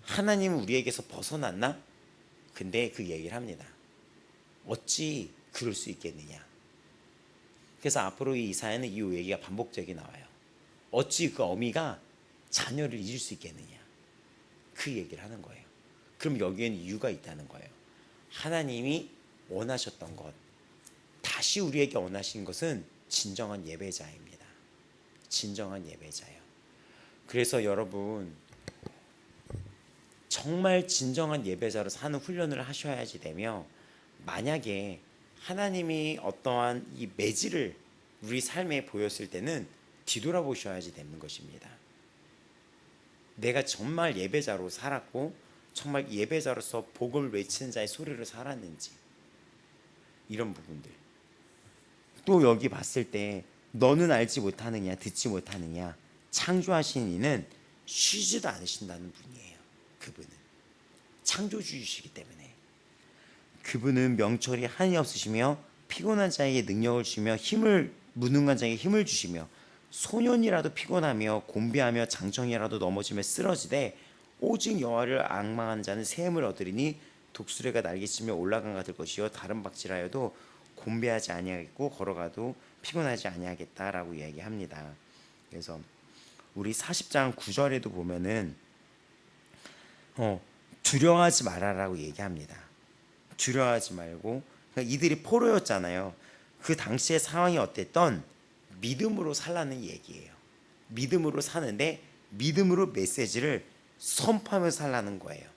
하나님은 우리에게서 벗어났나? 근데 그 얘기를 합니다. 어찌 그럴 수 있겠느냐. 그래서 앞으로 이 이사야는 이 얘기가 반복적이 나와요. 어찌 그 어미가 자녀를 잊을 수 있겠느냐. 그 얘기를 하는 거예요. 그럼 여기에는 이유가 있다는 거예요. 하나님이 원하셨던 것, 다시 우리에게 원하신 것은 진정한 예배자입니다. 진정한 예배자예요. 그래서 여러분, 정말 진정한 예배자로 사는 훈련을 하셔야지 되며, 만약에 하나님이 어떠한 이 매질을 우리 삶에 보였을 때는 뒤돌아보셔야지 되는 것입니다. 내가 정말 예배자로 살았고 정말 예배자로서 복음을 외치는 자의 소리를 살았는지, 이런 부분들. 또 여기 봤을 때 너는 알지 못하느냐, 듣지 못하느냐. 창조하신 이는 쉬지도 않으신다는 분이에요. 그분은 창조주이시기 때문에. 그분은 명철이 한이 없으시며 피곤한 자에게 능력을 주시며 무능한 자에게 힘을 주시며, 소년이라도 피곤하며 곤비하며 장정이라도 넘어지며 쓰러지되 오직 여호와를 앙망하는 자는 샘을 얻으리니 독수리가 날개치며 올라간 같을 것이요 다른 박질하여도 곤비하지 아니하겠고 걸어가도 피곤하지 아니하겠다라고 이야기합니다. 그래서 우리 40장 9절에도 보면은 두려워하지 말아라고 얘기합니다. 두려워하지 말고, 그러니까 이들이 포로였잖아요. 그 당시의 상황이 어땠던 믿음으로 살라는 얘기예요. 믿음으로 사는데 믿음으로 메시지를 선포하며 살라는 거예요.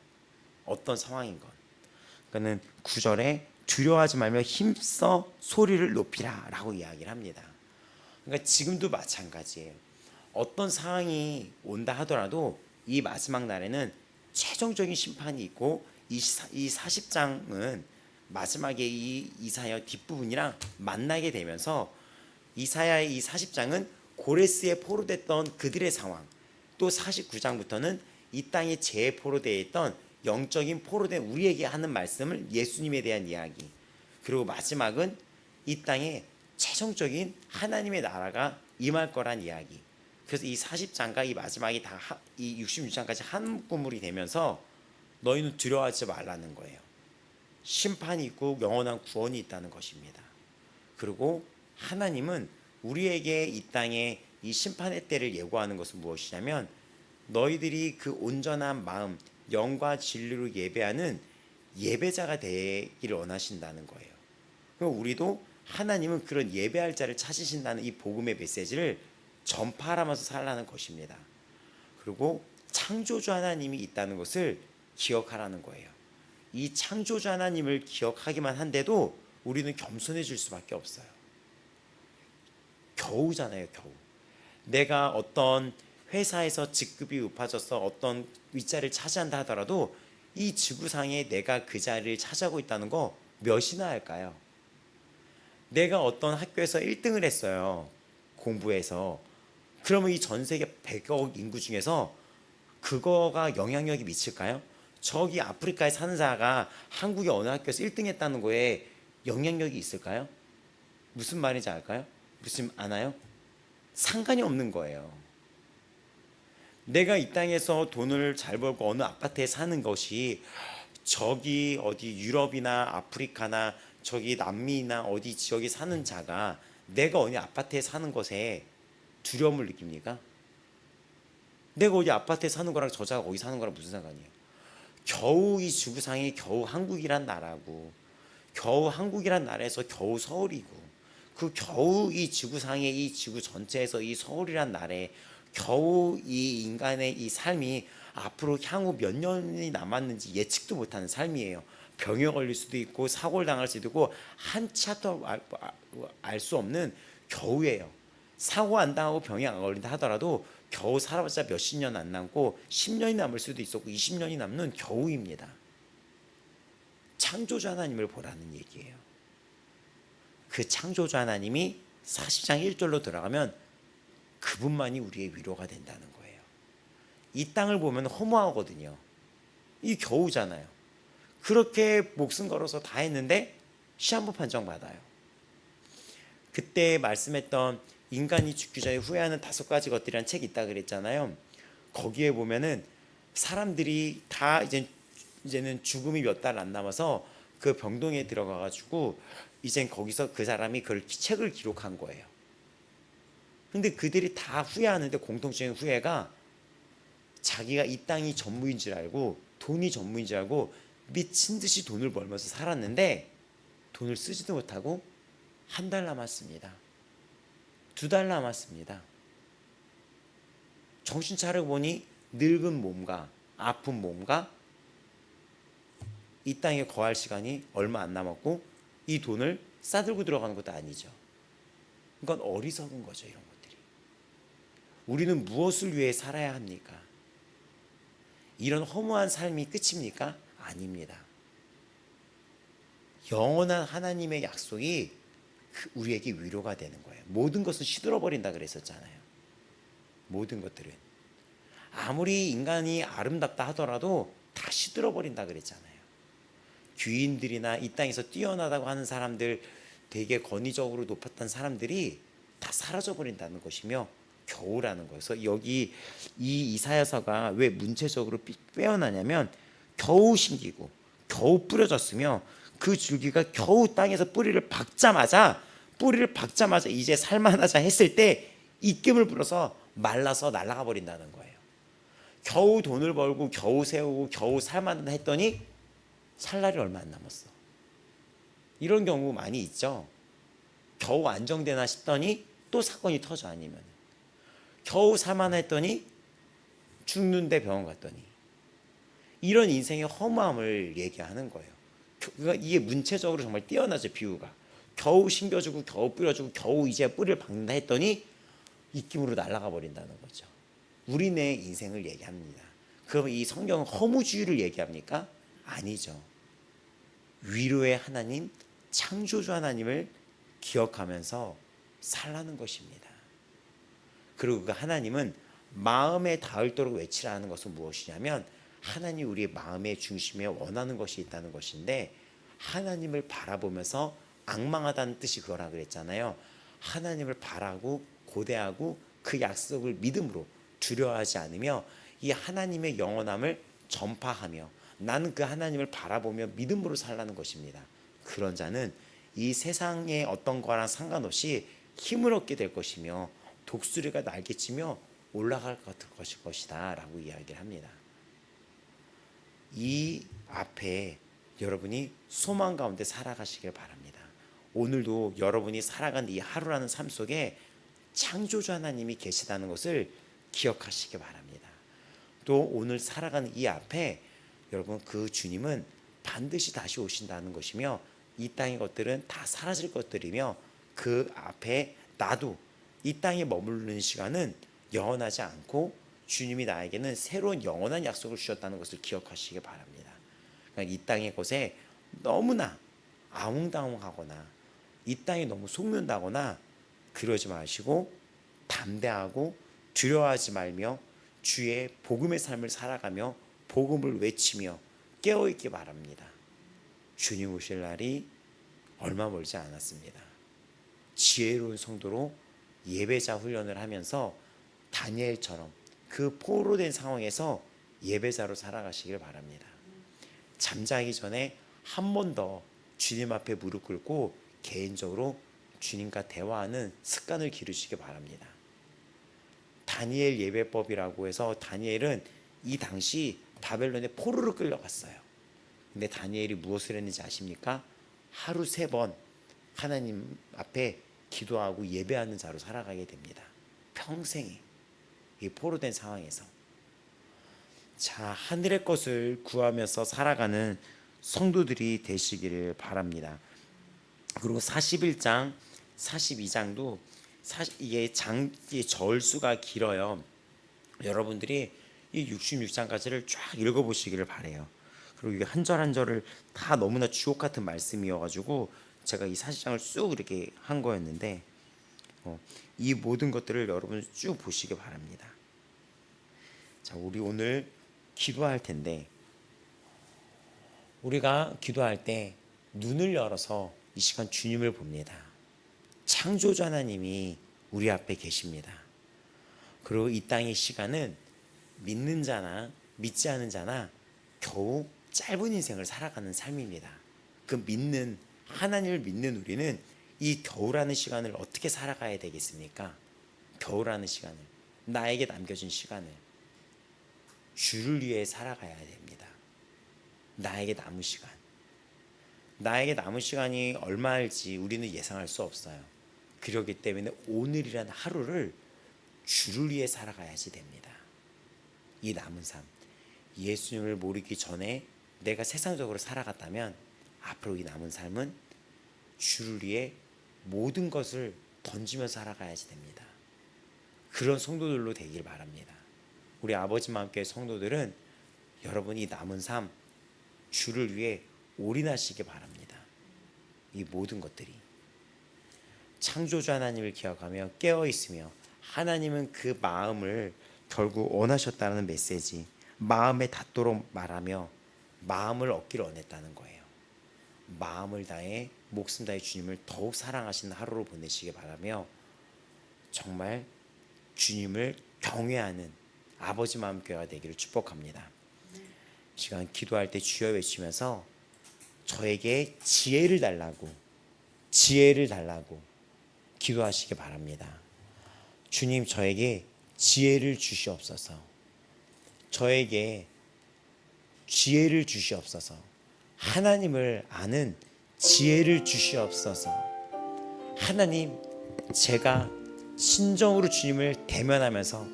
어떤 상황인 건. 그러니까는 9절에 두려워하지 말며 힘써 소리를 높이라 라고 이야기를 합니다. 그러니까 지금도 마찬가지예요. 어떤 상황이 온다 하더라도 이 마지막 날에는 최종적인 심판이 있고, 이 40장은 마지막에 이 이사야 뒷부분이랑 만나게 되면서 이사야의 이 40장은 고레스에 포로됐던 그들의 상황, 또 49장부터는 이 땅에 재포로되어 있던 영적인 포로된 우리에게 하는 말씀을, 예수님에 대한 이야기, 그리고 마지막은 이 땅에 최종적인 하나님의 나라가 임할 거란 이야기. 그래서 이 40장과 이 마지막이 다 이 66장까지 한 구물이 되면서 너희는 두려워하지 말라는 거예요. 심판이 있고 영원한 구원이 있다는 것입니다. 그리고 하나님은 우리에게 이 땅에 이 심판의 때를 예고하는 것은 무엇이냐면, 너희들이 그 온전한 마음, 영과 진리로 예배하는 예배자가 되기를 원하신다는 거예요. 그럼 우리도 하나님은 그런 예배할 자를 찾으신다는 이 복음의 메시지를 전파하면서 살라는 것입니다. 그리고 창조주 하나님이 있다는 것을 기억하라는 거예요. 이 창조주 하나님을 기억하기만 한데도 우리는 겸손해질 수밖에 없어요. 겨우잖아요, 겨우. 내가 어떤 회사에서 직급이 높아져서 어떤 윗자리를 차지한다 하더라도 이 지구상에 내가 그 자리를 차지하고 있다는 거 몇이나 할까요? 내가 어떤 학교에서 1등을 했어요, 공부해서. 그러면 이 전 세계 100억 인구 중에서 그거가 영향력이 미칠까요? 저기 아프리카에 사는 자가 한국의 어느 학교에서 1등 했다는 거에 영향력이 있을까요? 무슨 말인지 알까요? 무슨 아나요? 상관이 없는 거예요. 내가 이 땅에서 돈을 잘 벌고 어느 아파트에 사는 것이 저기 어디 유럽이나 아프리카나 저기 남미나 어디 지역에 사는 자가 내가 어디 아파트에 사는 것에 두려움을 느낍니까? 내가 어디 아파트에 사는 거랑 저 자가 거기 사는 거랑 무슨 상관이에요? 겨우 이 지구상이 겨우 한국이란 나라고, 겨우 한국이란 나라에서 겨우 서울이고, 그 겨우 이 지구상의 이 지구 전체에서 이 서울이란 나라에 겨우 이 인간의 이 삶이 앞으로 향후 몇 년이 남았는지 예측도 못하는 삶이에요. 병에 걸릴 수도 있고 사고를 당할 수도 있고 한치 앞도 알 수 없는 겨우예요. 사고 안 당하고 병이 안 걸린다 하더라도 겨우 살아봤자 몇십 년 안 남고 10년이 남을 수도 있었고 20년이 남는 겨우입니다. 창조주 하나님을 보라는 얘기예요. 그 창조주 하나님이 40장 1절로 들어가면 그분만이 우리의 위로가 된다는 거예요. 이 땅을 보면 허무하거든요. 이 겨우잖아요. 그렇게 목숨 걸어서 다 했는데 시한부 판정 받아요. 그때 말씀했던 인간이 죽기 전에 후회하는 5가지 것들이라는 책이 있다 그랬잖아요. 거기에 보면은 사람들이 다 이제는 죽음이 몇 달 안 남아서 그 병동에 들어가가지고 이젠 거기서 그 사람이 그 책을 기록한 거예요. 근데 그들이 다 후회하는데 공통적인 후회가 자기가 이 땅이 전부인 줄 알고 돈이 전부인 줄 알고 미친 듯이 돈을 벌면서 살았는데 돈을 쓰지도 못하고 한 달 남았습니다. 2달 남았습니다. 정신 차리고 보니 늙은 몸과 아픈 몸과 이 땅에 거할 시간이 얼마 안 남았고 이 돈을 싸들고 들어가는 것도 아니죠. 이건 어리석은 거죠. 이런 것들이. 우리는 무엇을 위해 살아야 합니까? 이런 허무한 삶이 끝입니까? 아닙니다. 영원한 하나님의 약속이 우리에게 위로가 되는 거예요. 모든 것은 시들어버린다 그랬었잖아요. 모든 것들은 아무리 인간이 아름답다 하더라도 다 시들어버린다 그랬잖아요. 귀인들이나 이 땅에서 뛰어나다고 하는 사람들, 되게 권위적으로 높았던 사람들이 다 사라져버린다는 것이며 겨우라는 거예요. 그래서 여기 이 이사야서가 왜 문체적으로 빼어나냐면 겨우 심기고 겨우 뿌려졌으며 그 줄기가 겨우 땅에서 뿌리를 박자마자 이제 살만하자 했을 때 입김을 불어서 말라서 날아가 버린다는 거예요. 겨우 돈을 벌고 겨우 세우고 겨우 살만하다 했더니 살 날이 얼마 안 남았어. 이런 경우 많이 있죠. 겨우 안정되나 싶더니 또 사건이 터져. 아니면 겨우 살만했더니 죽는데 병원 갔더니. 이런 인생의 허무함을 얘기하는 거예요. 그러니까 이게 문체적으로 정말 뛰어나죠. 비유가 겨우 심겨주고 겨우 뿌려주고 겨우 이제 뿌리를 박는다 했더니 입김으로 날아가 버린다는 거죠. 우리네 인생을 얘기합니다. 그럼 이 성경은 허무주의를 얘기합니까? 아니죠. 위로의 하나님, 창조주 하나님을 기억하면서 살라는 것입니다. 그리고 그 하나님은 마음에 닿을도록 외치라는 것은 무엇이냐면, 하나님이 우리의 마음의 중심에 원하는 것이 있다는 것인데, 하나님을 바라보면서 앙망하다는 뜻이 그거라 그랬잖아요. 하나님을 바라고 고대하고 그 약속을 믿음으로 두려워하지 않으며 이 하나님의 영원함을 전파하며 나는 그 하나님을 바라보며 믿음으로 살라는 것입니다. 그런 자는 이 세상의 어떤 거랑 상관없이 힘을 얻게 될 것이며 독수리가 날개치며 올라갈 것이다 라고 이야기를 합니다. 이 앞에 여러분이 소망 가운데 살아가시길 바랍니다. 오늘도 여러분이 살아가는 이 하루라는 삶 속에 창조주 하나님이 계시다는 것을 기억하시기 바랍니다. 또 오늘 살아가는 이 앞에 여러분 그 주님은 반드시 다시 오신다는 것이며 이 땅의 것들은 다 사라질 것들이며 그 앞에 나도 이 땅에 머무르는 시간은 영원하지 않고 주님이 나에게는 새로운 영원한 약속을 주셨다는 것을 기억하시기 바랍니다. 그러니까 이 땅의 것에 너무나 아웅다웅하거나 이 땅에 너무 속는다거나 그러지 마시고 담대하고 두려워하지 말며 주의 복음의 삶을 살아가며 복음을 외치며 깨어있기 바랍니다. 주님 오실 날이 얼마 멀지 않았습니다. 지혜로운 성도로 예배자 훈련을 하면서 다니엘처럼 그 포로된 상황에서 예배자로 살아가시길 바랍니다. 잠자기 전에 한 번 더 주님 앞에 무릎 꿇고 개인적으로 주님과 대화하는 습관을 기르시기 바랍니다. 다니엘 예배법이라고 해서 다니엘은 이 당시 바벨론에 포로로 끌려갔어요. 근데 다니엘이 무엇을 했는지 아십니까? 하루 3번 하나님 앞에 기도하고 예배하는 자로 살아가게 됩니다. 평생에 이 포로된 상황에서. 자, 하늘의 것을 구하면서 살아가는 성도들이 되시기를 바랍니다. 그리고 41장, 42장도 이게 절수가 길어요. 여러분들이 이 66장까지를 쫙 읽어보시기를 바래요. 그리고 이게 한 절 한 절을 다 너무나 주옥 같은 말씀이어가지고 제가 이 40장을 쭉 이렇게 한 거였는데 이 모든 것들을 여러분 쭉 보시기 바랍니다. 자, 우리 오늘 기도할 텐데 우리가 기도할 때 눈을 열어서 이 시간 주님을 봅니다. 창조주 하나님이 우리 앞에 계십니다. 그리고 이 땅의 시간은 믿는 자나 믿지 않은 자나 겨우 짧은 인생을 살아가는 삶입니다. 그 하나님을 믿는 우리는 이 겨우라는 시간을 어떻게 살아가야 되겠습니까? 겨우라는 시간을, 나에게 남겨진 시간을 주를 위해 살아가야 됩니다. 나에게 남은 시간이 얼마일지 우리는 예상할 수 없어요. 그렇기 때문에 오늘이라는 하루를 주를 위해 살아가야지 됩니다. 이 남은 삶, 예수님을 모르기 전에 내가 세상적으로 살아갔다면 앞으로 이 남은 삶은 주를 위해 모든 것을 던지면서 살아가야지 됩니다. 그런 성도들로 되길 바랍니다. 우리 아버지와 함께 성도들은 여러분이 남은 삶 주를 위해 올인하시기 바랍니다. 이 모든 것들이 창조주 하나님을 기억하며 깨어있으며 하나님은 그 마음을 결국 원하셨다는 메시지, 마음에 닿도록 말하며 마음을 얻기를 원했다는 거예요. 마음을 다해 목숨 다해 주님을 더욱 사랑하시는 하루로 보내시기 바라며 정말 주님을 경외하는 아버지 마음교회가 되기를 축복합니다. 시간 기도할 때 주여 외치면서 저에게 지혜를 달라고 기도하시기 바랍니다. 주님, 저에게 지혜를 주시옵소서. 저에게 지혜를 주시옵소서. 하나님을 아는 지혜를 주시옵소서. 하나님, 제가 신정으로 주님을 대면하면서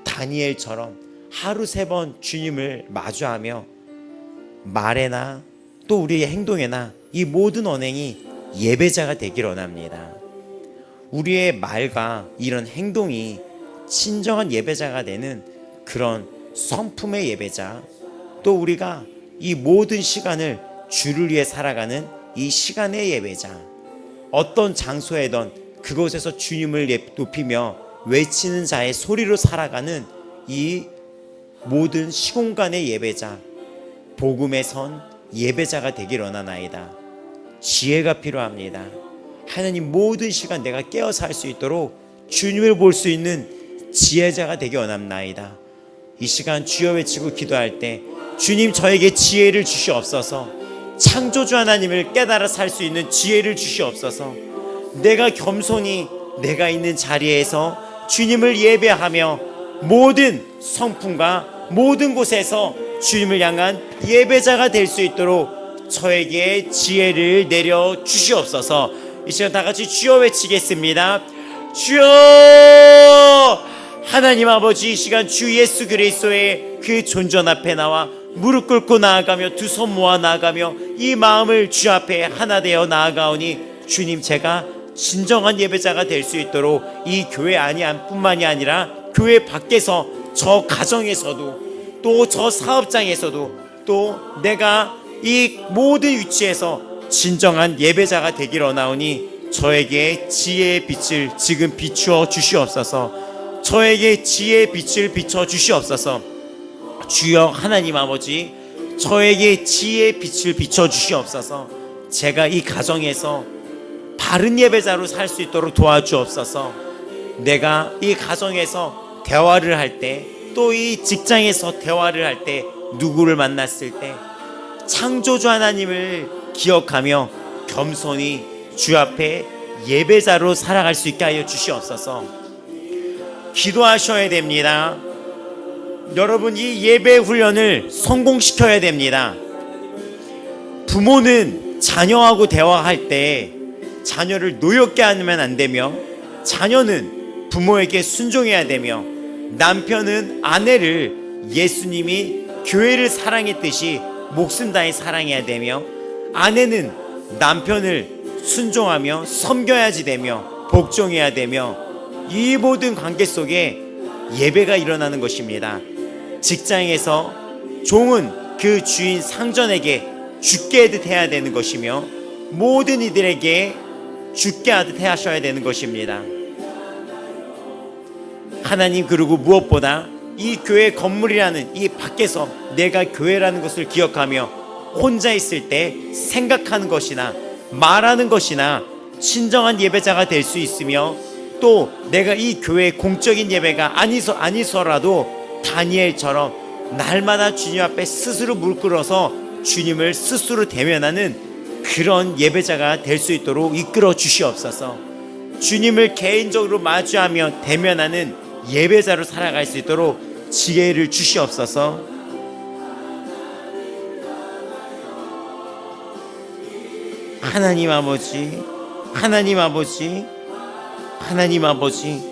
다니엘처럼 하루 3번 주님을 마주하며 말에나 또 우리의 행동에나 이 모든 언행이 예배자가 되기를 원합니다. 우리의 말과 이런 행동이 진정한 예배자가 되는 그런 성품의 예배자, 또 우리가 이 모든 시간을 주를 위해 살아가는 이 시간의 예배자, 어떤 장소에든 그곳에서 주님을 높이며 외치는 자의 소리로 살아가는 이 모든 시공간의 예배자, 복음의 선 예배자가 되길 원하나이다. 지혜가 필요합니다. 하나님, 모든 시간 내가 깨어서 할 수 있도록 주님을 볼 수 있는 지혜자가 되길 원합나이다. 이 시간 주여 외치고 기도할 때 주님, 저에게 지혜를 주시옵소서. 창조주 하나님을 깨달아 살 수 있는 지혜를 주시옵소서. 내가 겸손히 내가 있는 자리에서 주님을 예배하며 모든 성품과 모든 곳에서 주님을 향한 예배자가 될 수 있도록 저에게 지혜를 내려 주시옵소서. 이 시간 다 같이 주여 외치겠습니다. 주여! 하나님 아버지, 이 시간 주 예수 그리스도의 그 존전 앞에 나와 무릎 꿇고 나아가며 두 손 모아 나아가며 이 마음을 주 앞에 하나 되어 나아가오니, 주님, 제가 진정한 예배자가 될 수 있도록 이 교회 안뿐만이 아니라 교회 밖에서 저 가정에서도 또 저 사업장에서도 또 내가 이 모든 위치에서 진정한 예배자가 되기를 원하오니 저에게 지혜의 빛을 지금 비추어 주시옵소서. 저에게 지혜의 빛을 비춰 주시옵소서. 주여 하나님 아버지, 저에게 지혜의 빛을 비춰 주시옵소서. 제가 이 가정에서 바른 예배자로 살 수 있도록 도와주옵소서. 내가 이 가정에서 대화를 할 때, 또 이 직장에서 대화를 할 때, 누구를 만났을 때 창조주 하나님을 기억하며 겸손히 주 앞에 예배자로 살아갈 수 있게 하여 주시옵소서. 기도하셔야 됩니다. 여러분, 이 예배 훈련을 성공시켜야 됩니다. 부모는 자녀하고 대화할 때 자녀를 노엽게 하면 안 되며, 자녀는 부모에게 순종해야 되며, 남편은 아내를 예수님이 교회를 사랑했듯이 목숨 다해 사랑해야 되며, 아내는 남편을 순종하며 섬겨야지 되며 복종해야 되며, 이 모든 관계 속에 예배가 일어나는 것입니다. 직장에서 종은 그 주인 상전에게 죽게 하듯 해야 되는 것이며, 모든 이들에게 죽게 하듯 하셔야 되는 것입니다. 하나님, 그리고 무엇보다 이 교회 건물이라는 이 밖에서 내가 교회라는 것을 기억하며 혼자 있을 때 생각하는 것이나 말하는 것이나 진정한 예배자가 될 수 있으며, 또 내가 이 교회의 공적인 예배가 아니서라도 다니엘처럼 날마다 주님 앞에 스스로 무릎 꿇어서 주님을 스스로 대면하는 그런 예배자가 될 수 있도록 이끌어 주시옵소서. 주님을 개인적으로 마주하며 대면하는 예배자로 살아갈 수 있도록 지혜를 주시옵소서. 하나님 아버지, 하나님 아버지, 하나님 아버지,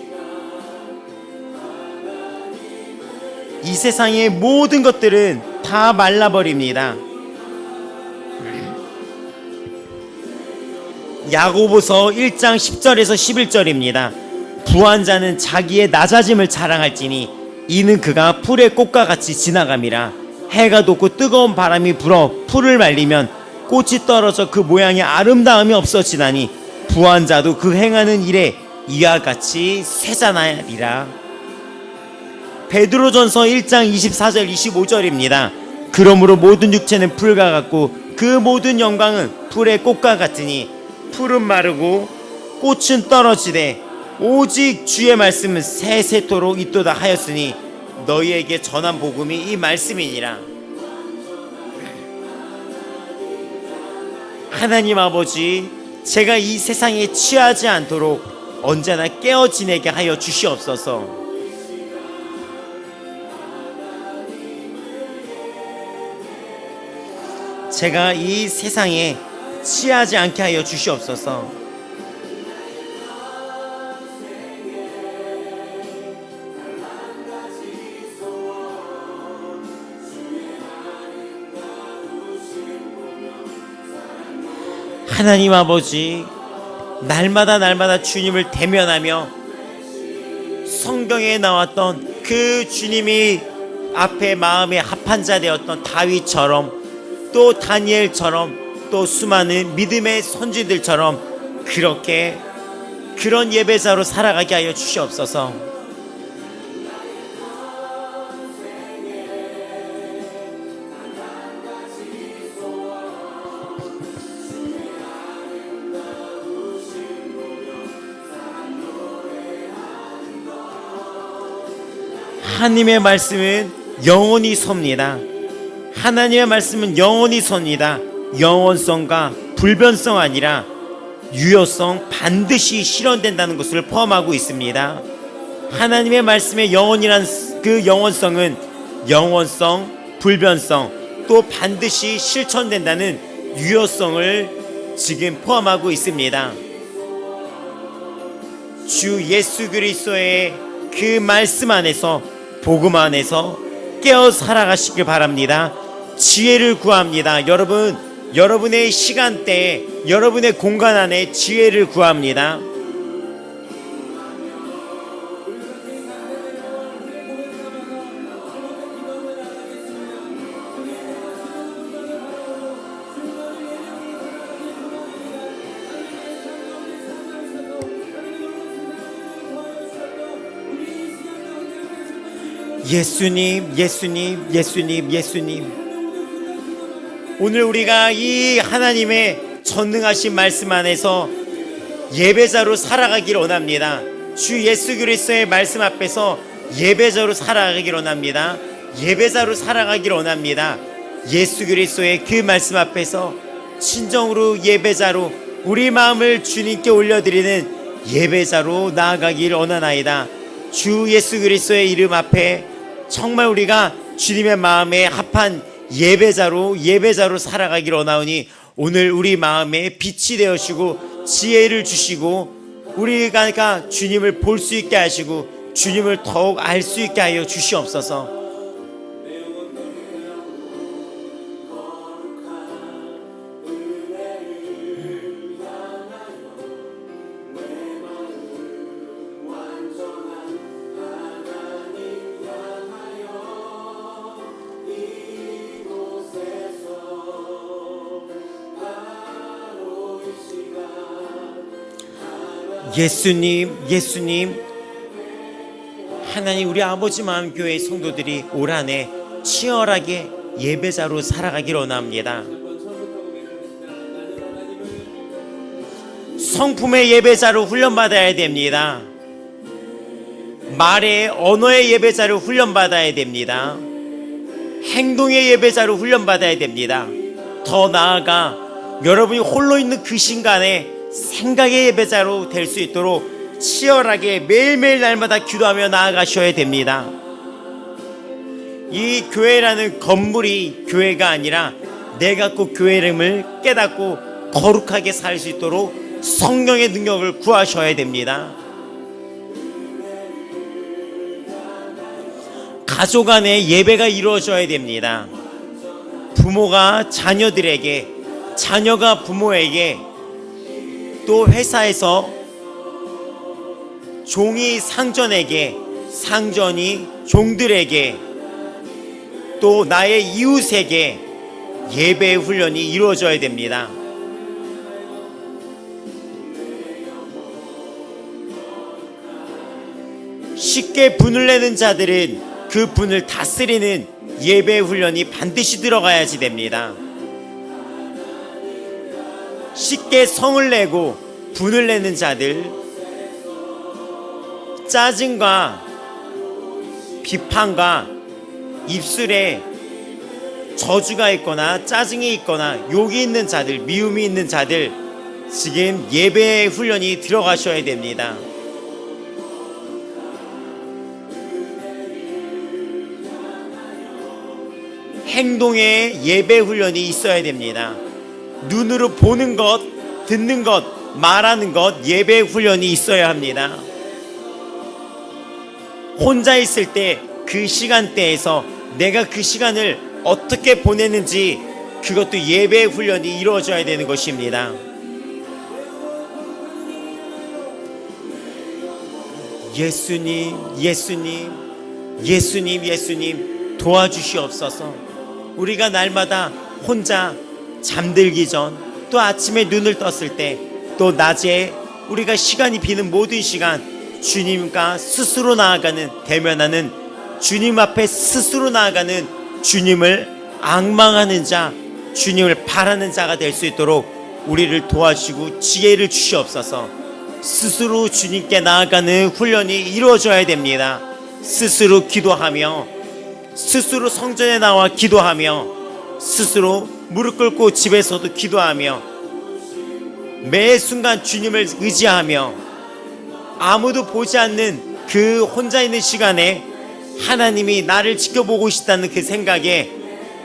이 세상의 모든 것들은 다 말라버립니다. 야고보서 1장 10절에서 11절입니다. 부한 자는 자기의 낮아짐을 자랑할지니 이는 그가 풀의 꽃과 같이 지나감이라. 해가 돋고 뜨거운 바람이 불어 풀을 말리면 꽃이 떨어져 그 모양의 아름다움이 없어지나니 부한 자도 그 행하는 일에 이와 같이 쇠잔하리라. 베드로전서 1장 24절 25절입니다. 그러므로 모든 육체는 풀과 같고 그 모든 영광은 풀의 꽃과 같으니 풀은 마르고 꽃은 떨어지되 오직 주의 말씀은 세세토록 있도다 하였으니 너희에게 전한 복음이 이 말씀이니라. 하나님 아버지, 제가 이 세상에 취하지 않도록 언제나 깨어 지내게 하여 주시옵소서. 제가 이 세상에 취하지 않게 하여 주시옵소서. 하나님 아버지, 날마다 주님을 대면하며 성경에 나왔던 그 주님이 앞에 마음에 합한 자 되었던 다윗처럼, 또 다니엘처럼, 또 수많은 믿음의 선지들처럼 그렇게 그런 예배자로 살아가게 하여 주시옵소서. 하나님의 말씀은 영원히 섭니다. 하나님의 말씀은 영원히 섭니다. 영원성과 불변성 아니라 유효성, 반드시 실현된다는 것을 포함하고 있습니다. 하나님의 말씀의 영원이란 그 영원성은 영원성, 불변성, 또 반드시 실천된다는 유효성을 지금 포함하고 있습니다. 주 예수 그리스도의 그 말씀 안에서, 복음 안에서 깨어 살아가시길 바랍니다. 지혜를 구합니다. 여러분, 여러분의 시간대에, 여러분의 공간 안에 지혜를 구합니다. 예수님, 예수님, 예수님, 예수님. 오늘 우리가 이 하나님의 전능하신 말씀 안에서 예배자로 살아가기를 원합니다. 주 예수 그리스도의 말씀 앞에서 예배자로 살아가기를 원합니다. 예배자로 살아가기를 원합니다. 예수 그리스도의 그 말씀 앞에서 진정으로 예배자로 우리 마음을 주님께 올려드리는 예배자로 나아가기를 원하나이다. 주 예수 그리스도의 이름 앞에 정말 우리가 주님의 마음에 합한 예배자로 살아가기를 원하오니, 오늘 우리 마음에 빛이 되어주시고 지혜를 주시고 우리가 주님을 볼 수 있게 하시고 주님을 더욱 알 수 있게 하여 주시옵소서. 예수님, 예수님. 하나님, 우리 아버지 마음교회 성도들이 올 한해 치열하게 예배자로 살아가기를 원합니다. 성품의 예배자로 훈련받아야 됩니다. 말의, 언어의 예배자로 훈련받아야 됩니다. 행동의 예배자로 훈련받아야 됩니다. 더 나아가 여러분이 홀로 있는 그 순간에 생각의 예배자로 될 수 있도록 치열하게 매일매일 날마다 기도하며 나아가셔야 됩니다. 이 교회라는 건물이 교회가 아니라 내가 꼭 교회 이름을 깨닫고 거룩하게 살 수 있도록 성령의 능력을 구하셔야 됩니다. 가족 안에 예배가 이루어져야 됩니다. 부모가 자녀들에게, 자녀가 부모에게, 또 회사에서 종이 상전에게, 상전이 종들에게, 또 나의 이웃에게 예배의 훈련이 이루어져야 됩니다. 쉽게 분을 내는 자들은 그 분을 다스리는 예배의 훈련이 반드시 들어가야지 됩니다. 쉽게 성을 내고 분을 내는 자들, 짜증과 비판과 입술에 저주가 있거나 짜증이 있거나 욕이 있는 자들, 미움이 있는 자들, 지금 예배의 훈련이 들어가셔야 됩니다. 행동의 예배 훈련이 있어야 됩니다. 눈으로 보는 것, 듣는 것, 말하는 것, 예배 훈련이 있어야 합니다. 혼자 있을 때 그 시간대에서 내가 그 시간을 어떻게 보내는지, 그것도 예배 훈련이 이루어져야 되는 것입니다. 예수님, 예수님, 예수님, 예수님 도와주시옵소서. 우리가 날마다 혼자 잠들기 전, 또 아침에 눈을 떴을 때, 또 낮에 우리가 시간이 비는 모든 시간 주님과 스스로 나아가는, 대면하는, 주님 앞에 스스로 나아가는, 주님을 앙망하는 자, 주님을 바라는 자가 될 수 있도록 우리를 도와주시고 지혜를 주시옵소서. 스스로 주님께 나아가는 훈련이 이루어져야 됩니다. 스스로 기도하며, 스스로 성전에 나와 기도하며, 스스로 무릎 꿇고 집에서도 기도하며, 매 순간 주님을 의지하며, 아무도 보지 않는 그 혼자 있는 시간에 하나님이 나를 지켜보고 있다는 그 생각에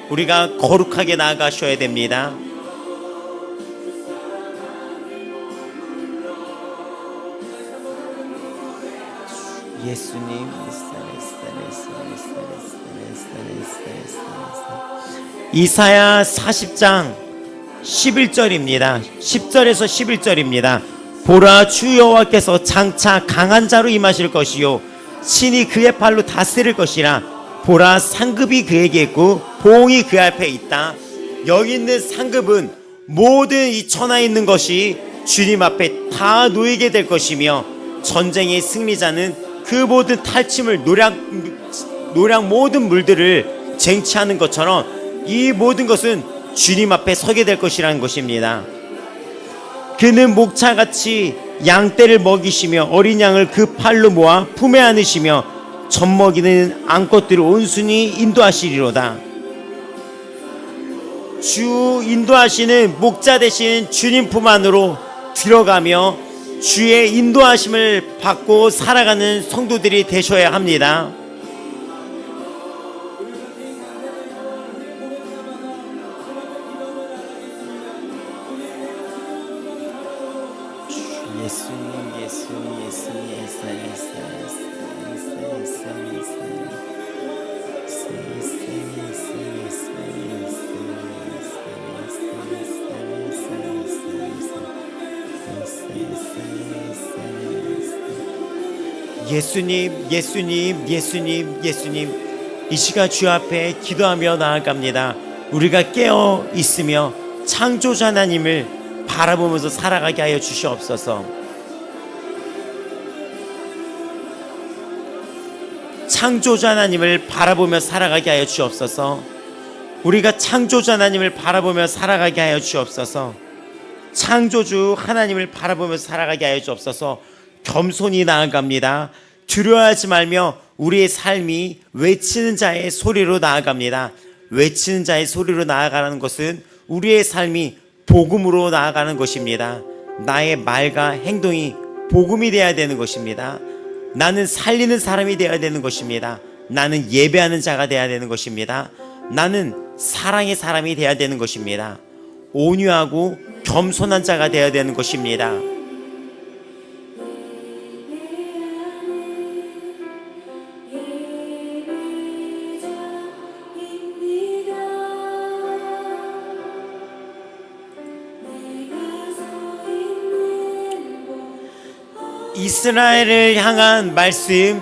우리가 거룩하게 나아가셔야 됩니다. 예수님, 이사야 40장 11절입니다. 10절에서 11절입니다. 보라, 주 여호와께서 장차 강한 자로 임하실 것이요 신이 그의 팔로 다스릴 것이라. 보라, 상급이 그에게 있고 보응이 그 앞에 있다. 여기 있는 상급은 모든 이 천하에 있는 것이 주님 앞에 다 놓이게 될 것이며, 전쟁의 승리자는 그 모든 탈취물, 노략 모든 물들을 쟁취하는 것처럼 이 모든 것은 주님 앞에 서게 될 것이라는 것입니다. 그는 목차같이 양떼를 먹이시며 어린 양을 그 팔로 모아 품에 안으시며 젖먹이는 암컷들을 온순히 인도하시리로다. 주 인도하시는 목자 되신 주님 품 안으로 들어가며 주의 인도하심을 받고 살아가는 성도들이 되셔야 합니다. 예수님, 예수님, 예수님, 예수님, 이 시간 주 앞에 기도하며 나아갑니다. 우리가 깨어 있으며 창조자 하나님을 바라보면서 살아가게 하여 주시옵소서. 창조자 하나님을 바라보며 살아가게 하여 주옵소서. 우리가 창조자 하나님을 바라보며 살아가게 하여 주옵소서. 창조주 하나님을 바라보며 살아가게 하여 주옵소서. 겸손히 나아갑니다. 두려워하지 말며 우리의 삶이 외치는 자의 소리로 나아갑니다. 외치는 자의 소리로 나아가는 것은 우리의 삶이 복음으로 나아가는 것입니다. 나의 말과 행동이 복음이 되어야 되는 것입니다. 나는 살리는 사람이 되어야 되는 것입니다. 나는 예배하는 자가 되어야 되는 것입니다. 나는 사랑의 사람이 되어야 되는 것입니다. 온유하고 겸손한 자가 되어야 되는 것입니다. 이스라엘을 향한 말씀,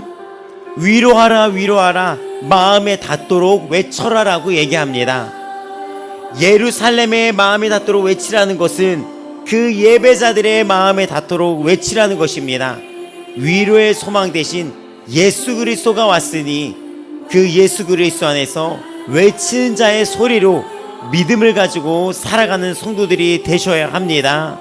위로하라 위로하라 마음에 닿도록 외쳐라 라고 얘기합니다. 예루살렘의 마음에 닿도록 외치라는 것은 그 예배자들의 마음에 닿도록 외치라는 것입니다. 위로의 소망 대신 예수 그리스도가 왔으니 그 예수 그리스도 안에서 외치는 자의 소리로 믿음을 가지고 살아가는 성도들이 되셔야 합니다.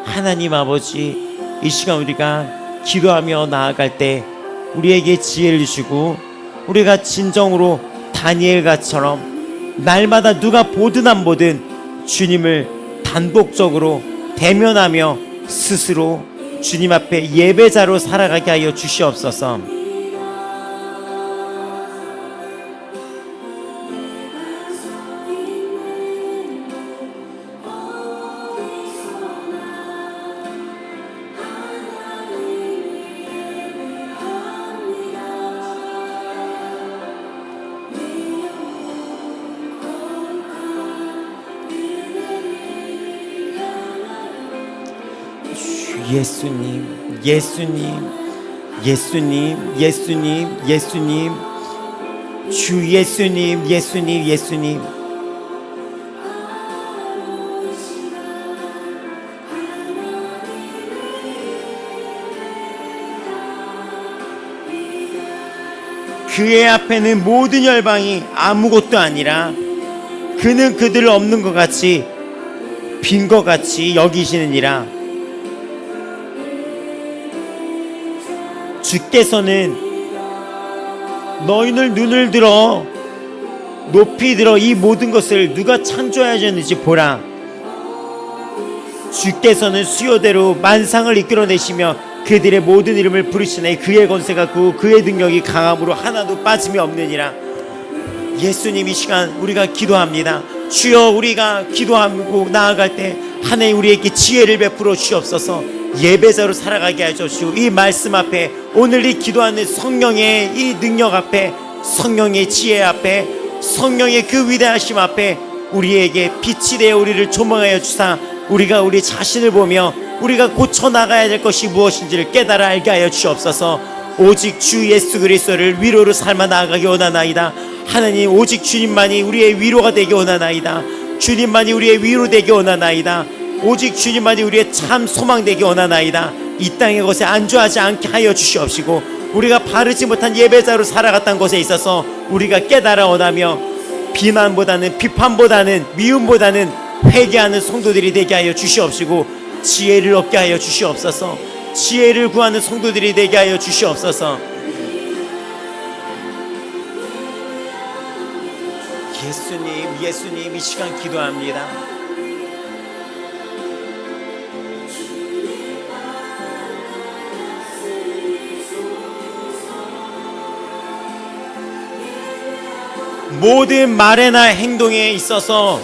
하나님 아버지, 이 시간 우리가 기도하며 나아갈 때 우리에게 지혜를 주시고, 우리가 진정으로 다니엘같처럼 날마다 누가 보든 안 보든 주님을 단독적으로 대면하며 스스로 주님 앞에 예배자로 살아가게 하여 주시옵소서. 예수님, 예수님, 예수님, 예수님, 예수님, 주 예수님, 예수님, 예수님. 그의 앞에는 모든 열방이 아무것도 아니라 그는 그들 없는 것 같이 빈 것 같이 여기시느니라. 주께서는 너희들 눈을 들어 높이 들어 이 모든 것을 누가 창조하셨는지 보라. 주께서는 수요대로 만상을 이끌어내시며 그들의 모든 이름을 부르시네. 그의 권세가 크고 그의 능력이 강함으로 하나도 빠짐이 없느니라. 예수님, 이 시간 우리가 기도합니다. 주여, 우리가 기도하고 나아갈 때 하나님 우리에게 지혜를 베풀어 주시옵소서. 예배자로 살아가게 하시옵시고, 이 말씀 앞에 오늘 이 기도하는 성령의 이 능력 앞에, 성령의 지혜 앞에, 성령의 그 위대하심 앞에 우리에게 빛이 되어 우리를 조망하여 주사 우리가 우리 자신을 보며 우리가 고쳐나가야 될 것이 무엇인지를 깨달아 알게 하여 주옵소서. 오직 주 예수 그리스도를 위로로 삶아 나아가기 원하나이다. 하나님, 오직 주님만이 우리의 위로가 되기 원하나이다. 주님만이 우리의 위로 되기 원하나이다. 오직 주님만이 우리의 참 소망 되기 원하나이다. 이 땅의 것에 안주하지 않게 하여 주시옵시고, 우리가 바르지 못한 예배자로 살아갔던 것에 있어서 우리가 깨달아 원하며 비난보다는, 비판보다는, 미움보다는 회개하는 성도들이 되게 하여 주시옵시고, 지혜를 얻게 하여 주시옵소서. 지혜를 구하는 성도들이 되게 하여 주시옵소서. 예수님, 예수님, 이 시간 기도합니다. 모든 말에나 행동에 있어서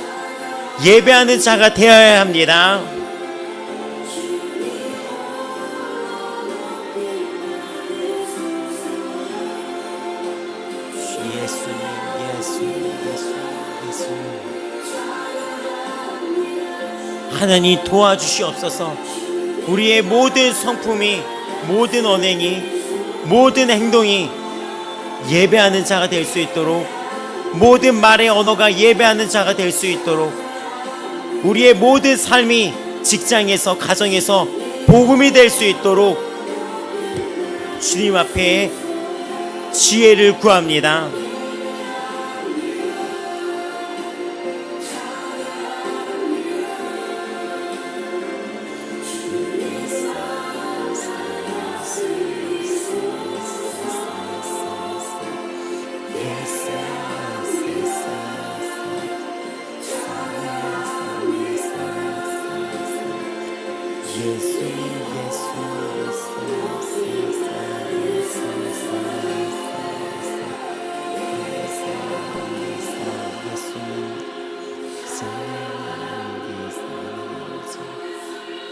예배하는 자가 되어야 합니다. 하나님 도와주시옵소서. 우리의 모든 성품이, 모든 언행이, 모든 행동이 예배하는 자가 될 수 있도록, 모든 말의 언어가 예배하는 자가 될 수 있도록, 우리의 모든 삶이 직장에서, 가정에서 복음이 될 수 있도록 주님 앞에 지혜를 구합니다.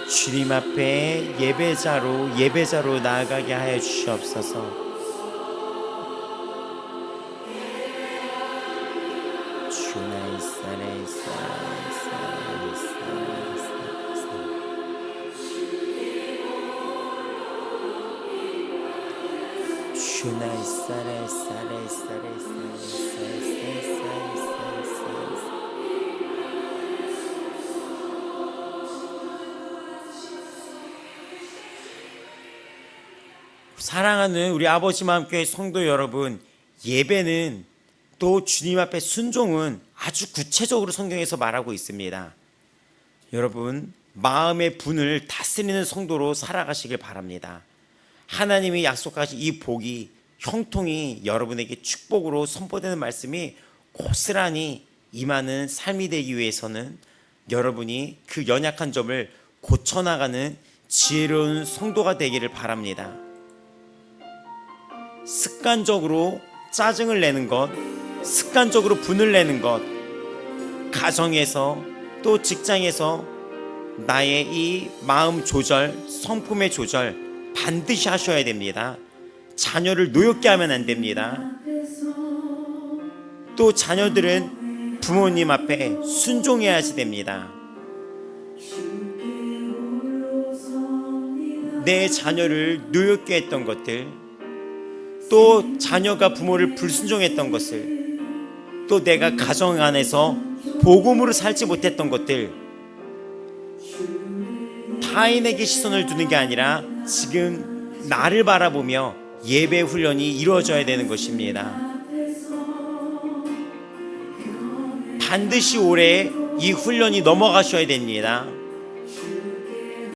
주님 앞에 예배자로 나아가게 하여 주시옵소서. 사랑하는 우리 아버지 마음교회 성도 여러분, 예배는 또 주님 앞에 순종은 아주 구체적으로 성경에서 말하고 있습니다. 여러분, 마음의 분을 다스리는 성도로 살아가시길 바랍니다. 하나님이 약속하신 이 복이, 형통이 여러분에게 축복으로 선포되는 말씀이 고스란히 임하는 삶이 되기 위해서는 여러분이 그 연약한 점을 고쳐나가는 지혜로운 성도가 되기를 바랍니다. 습관적으로 짜증을 내는 것, 습관적으로 분을 내는 것, 가정에서 또 직장에서 나의 이 마음 조절, 성품의 조절 반드시 하셔야 됩니다. 자녀를 노엽게 하면 안 됩니다. 또 자녀들은 부모님 앞에 순종해야 됩니다. 내 자녀를 노엽게 했던 것들, 또 자녀가 부모를 불순종했던 것을, 또 내가 가정 안에서 복음으로 살지 못했던 것들, 타인에게 시선을 두는 게 아니라 지금 나를 바라보며 예배 훈련이 이루어져야 되는 것입니다. 반드시 올해 이 훈련이 넘어가셔야 됩니다.